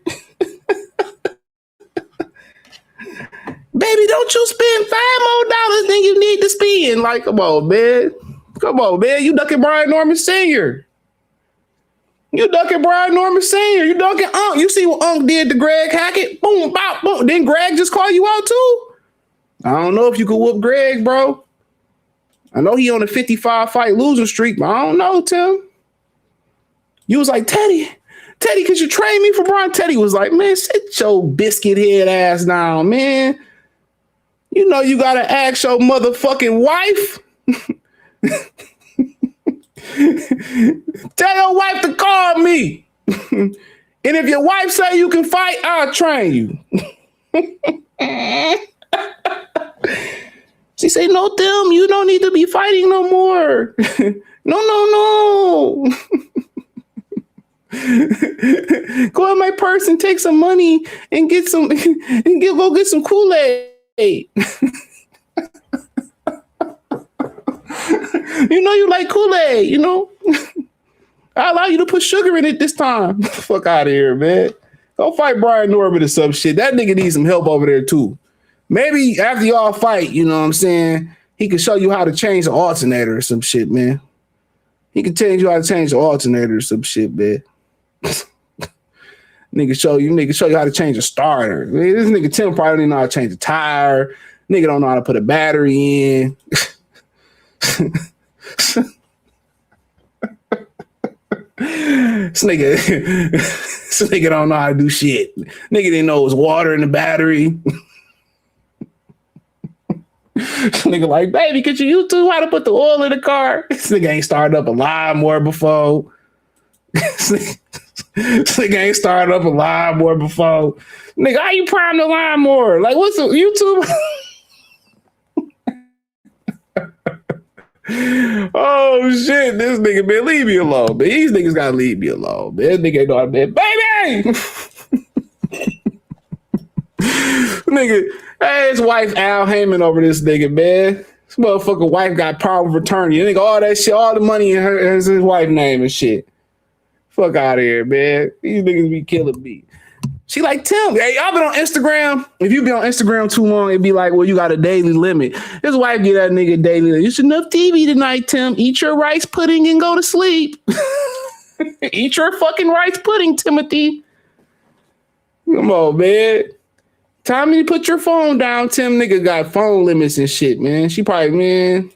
Baby, don't you spend $5 more than you need to spend. Like, come on, man. You ducking Brian Norman Sr. You ducking Unc. You see what Unc did to Greg Hackett? Boom, bop, boom. Didn't Greg just call you out too? I don't know if you could whoop Greg, bro. I know he on a 55 fight losing streak, but I don't know, Tim. You was like, Teddy, could you train me for Brian? Teddy was like, man, sit your biscuit head ass down, man. You know you gotta ask your motherfucking wife. Tell your wife to call me. And if your wife say you can fight, I'll train you. She say, no, Tim, you don't need to be fighting no more. No. Go in my purse and take some money and go get some Kool-Aid. You know you like Kool-Aid, you know? I allow you to put sugar in it this time. Fuck out of here, man. Go fight Brian Norman or some shit. That nigga needs some help over there too. Maybe after y'all fight, you know what I'm saying, he can show you how to change the alternator or some shit, man. He can tell you how to change the alternator or some shit, man. Nigga show you how to change a starter. Man, this nigga Tim probably don't even know how to change a tire. Nigga don't know how to put a battery in. This nigga don't know how to do shit. Nigga didn't know it was water in the battery. Nigga like, baby, could you YouTube how to put the oil in the car? This nigga ain't started up a lawnmower before. This nigga ain't started up a lawnmower before. Nigga, how you prime the lawnmower? Like, what's the YouTube? Oh shit, this nigga, man, leave me alone, man. These niggas gotta leave me alone, man. This nigga ain't know how to, man. Baby! Nigga, hey, his wife Al Heyman over this nigga, man. This motherfucker wife got power of attorney. Nigga, all that shit, all the money in his wife's name and shit. Fuck out of here, man. These niggas be killing me. She like, Tim, hey, y'all been on Instagram. If you been on Instagram too long, it'd be like, well, you got a daily limit. His wife get that nigga daily limit. It's enough TV tonight, Tim. Eat your rice pudding and go to sleep. Eat your fucking rice pudding, Timothy. Come on, man. Time to put your phone down. Tim nigga got phone limits and shit, man. She probably,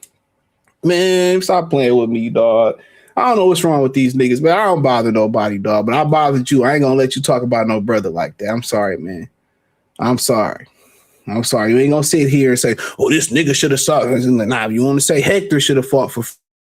man, stop playing with me, dog. I don't know what's wrong with these niggas, but I don't bother nobody, dog. But I bothered you. I ain't gonna let you talk about no brother like that. I'm sorry, man. I'm sorry. You ain't gonna sit here and say, oh, this nigga should have fought. Nah, you want to say Hector should have fought for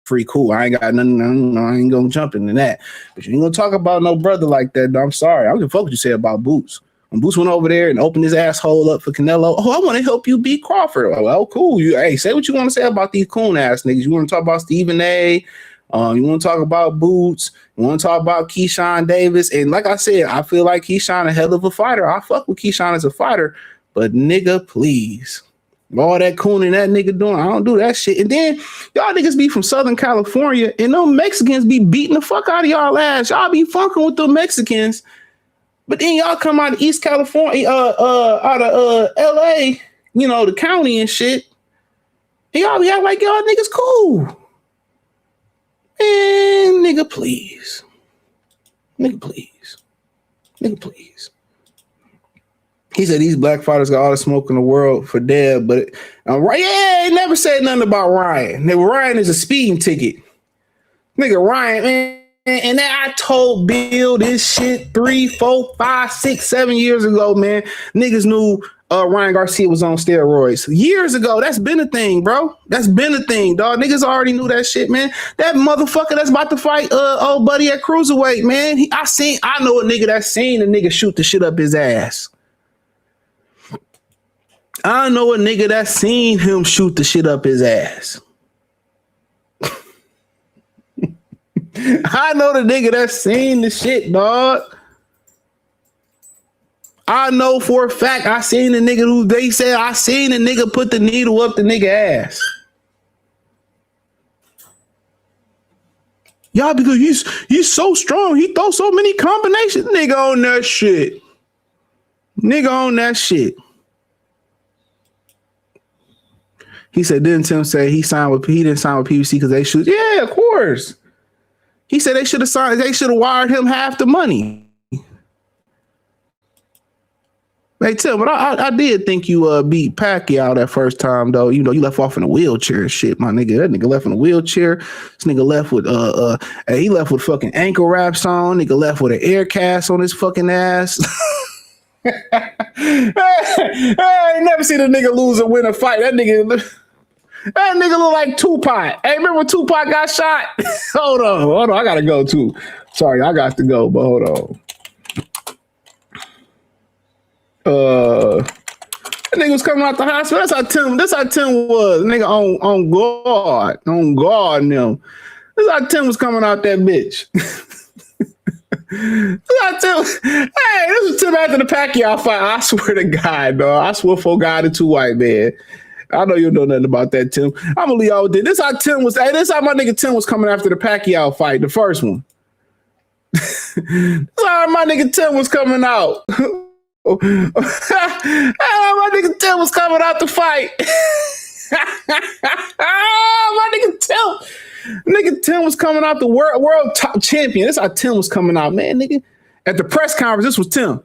free, cool. I ain't got nothing. I ain't gonna jump into that. But you ain't gonna talk about no brother like that. I'm sorry. I don't give a fuck what you say about Boots. When Boots went over there and opened his asshole up for Canelo, I want to help you beat Crawford. Well, cool. Hey, say what you want to say about these coon ass niggas. You want to talk about Stephen A. You want to talk about Boots. You want to talk about Keyshawn Davis. And like I said, I feel like Keyshawn a hell of a fighter. I fuck with Keyshawn as a fighter. But nigga, please. All that cooning that nigga doing, I don't do that shit. And then y'all niggas be from Southern California and them Mexicans be beating the fuck out of y'all ass. Y'all be funking with them Mexicans. But then y'all come out of East California, out of LA, you know, the county and shit. And y'all be acting like y'all niggas cool. Man, nigga, please. Nigga, please. Nigga, please. He said these black fighters got all the smoke in the world for Deb, but he never said nothing about Ryan. Nigga, Ryan is a speeding ticket. Nigga, Ryan, man. And then I told Bill this shit 3, 4, 5, 6, 7 years ago, man. Niggas knew Ryan Garcia was on steroids. Years ago, that's been a thing, bro. That's been a thing, dog. Niggas already knew that shit, man. That motherfucker that's about to fight old buddy at cruiserweight, man. I know a nigga that's seen a nigga shoot the shit up his ass. I know a nigga that seen him shoot the shit up his ass. I know the nigga that seen the shit, dog. I know for a fact I seen the nigga who they said I seen the nigga put the needle up the nigga ass. Y'all, because he's so strong. He throw so many combinations. Nigga on that shit. Nigga on that shit. He said, didn't Tim say he didn't sign with PBC because they should? Yeah, of course. He said they should have wired him half the money. Hey, Tim, but I did think you beat Pacquiao that first time, though. You know, you left off in a wheelchair and shit, my nigga. That nigga left in a wheelchair. This nigga left with he left with fucking ankle wraps on. Nigga left with an air cast on his fucking ass. I ain't never seen a nigga lose or win a fight. That nigga look like Tupac. Hey, remember when Tupac got shot? Hold on. I gotta go too. Sorry, I got to go, but hold on. That nigga was coming out the hospital. That's how Tim was. Nigga on guard. On guard now. That's how Tim was coming out that bitch. Hey, this was Tim after the Pacquiao fight. I swear to God, dog. I swear for God and 2 white man. I know you don't know nothing about that, Tim. I'm gonna leave y'all with this. This how Tim was. Hey, this how my nigga Tim was coming after the Pacquiao fight, the first one. This how my nigga Tim was coming out. My nigga Tim was coming out to fight. My nigga Tim was coming out the world top champion. That's how Tim was coming out, man. Nigga, at the press conference, this was Tim.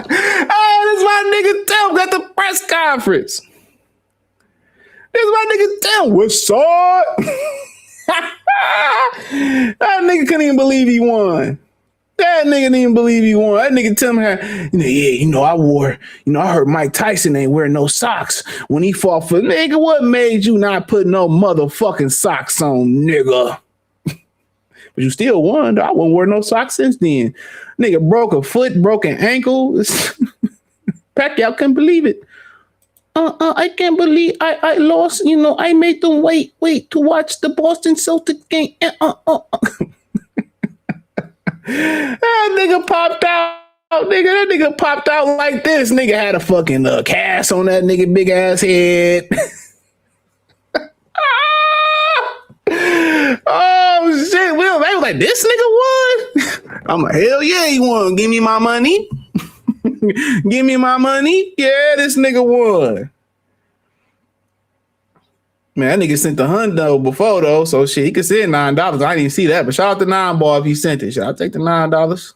Oh, this is my nigga Tim at the press conference. This is my nigga Tim. What's up? That nigga couldn't even believe he won. That nigga didn't even believe he won. That nigga Tim had, I heard Mike Tyson ain't wearing no socks when he fought for, nigga, what made you not put no motherfucking socks on, nigga? But you still won. I wouldn't wear no socks since then. Nigga broke a foot, broke an ankle. Pacquiao couldn't believe it. I can't believe I lost. I made them wait to watch the Boston Celtics game. That nigga popped out. That nigga popped out like this. Nigga had a fucking cast on that nigga big ass head. Oh shit! They was like, this nigga won. I'm like, hell yeah, he won. Give me my money. Give me my money. Yeah, this nigga won. Man, that nigga sent the hundo before though, so shit, he could send $9. I didn't see that, but shout out to 9 Ball if he sent it. Shit, I'll take the $9.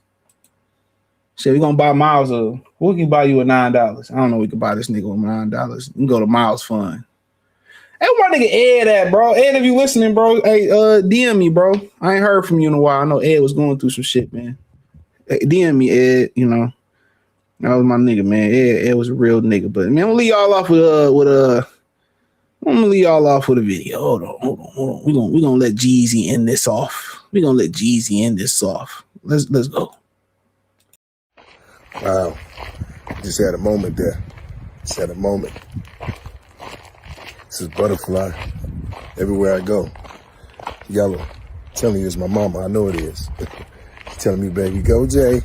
Shit, we gonna buy Miles we can buy you with $9. I don't know. We could buy this nigga with $9. You can go to Miles Fund. Hey, where my nigga Ed at, bro? Ed, if you listening, bro, hey, DM me, bro. I ain't heard from you in a while. I know Ed was going through some shit, man. Hey, DM me, Ed. That was my nigga, man. Ed was a real nigga. But man, I'm gonna leave y'all off with I'm gonna leave y'all off with a video. Hold on. We're gonna let Jeezy end this off. Let's go. Wow. Just had a moment there. This is butterfly. Everywhere I go. Yellow. Telling you it's my mama. I know it is. Telling me, baby, go, Jay.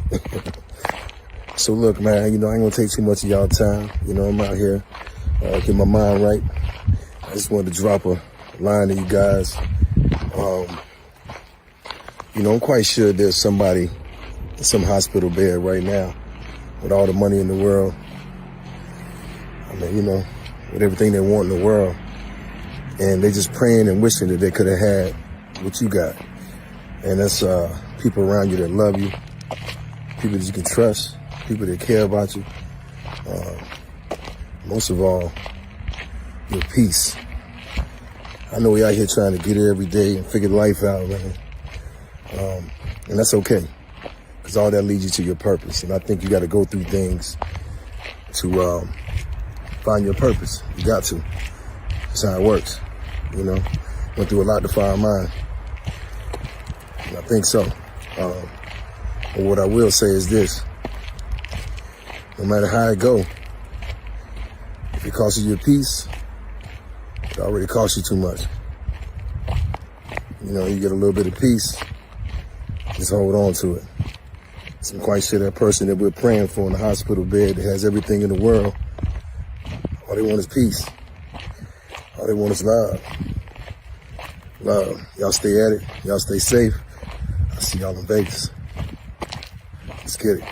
So look, man, I ain't gonna take too much of y'all time. I'm out here, get my mind right. I just wanted to drop a line to you guys. I'm quite sure there's somebody in some hospital bed right now with all the money in the world. I mean, with everything they want in the world. And they just praying and wishing that they could have had what you got. And that's people around you that love you, people that you can trust, people that care about you. Most of all, your peace. I know we out here trying to get it every day and figure life out, man. And that's okay, because all that leads you to your purpose. And I think you got to go through things to find your purpose. You got to. That's how it works. Went through a lot to find mine. And I think so. But what I will say is this. No matter how it go, if it costs you your peace, it already cost you too much. You get a little bit of peace, just hold on to it. So I'm quite sure that person that we're praying for in the hospital bed that has everything in the world, all they want is peace. All they want is love. Love. Y'all stay at it. Y'all stay safe. I'll see y'all in Vegas. Let's get it.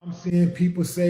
I'm seeing people say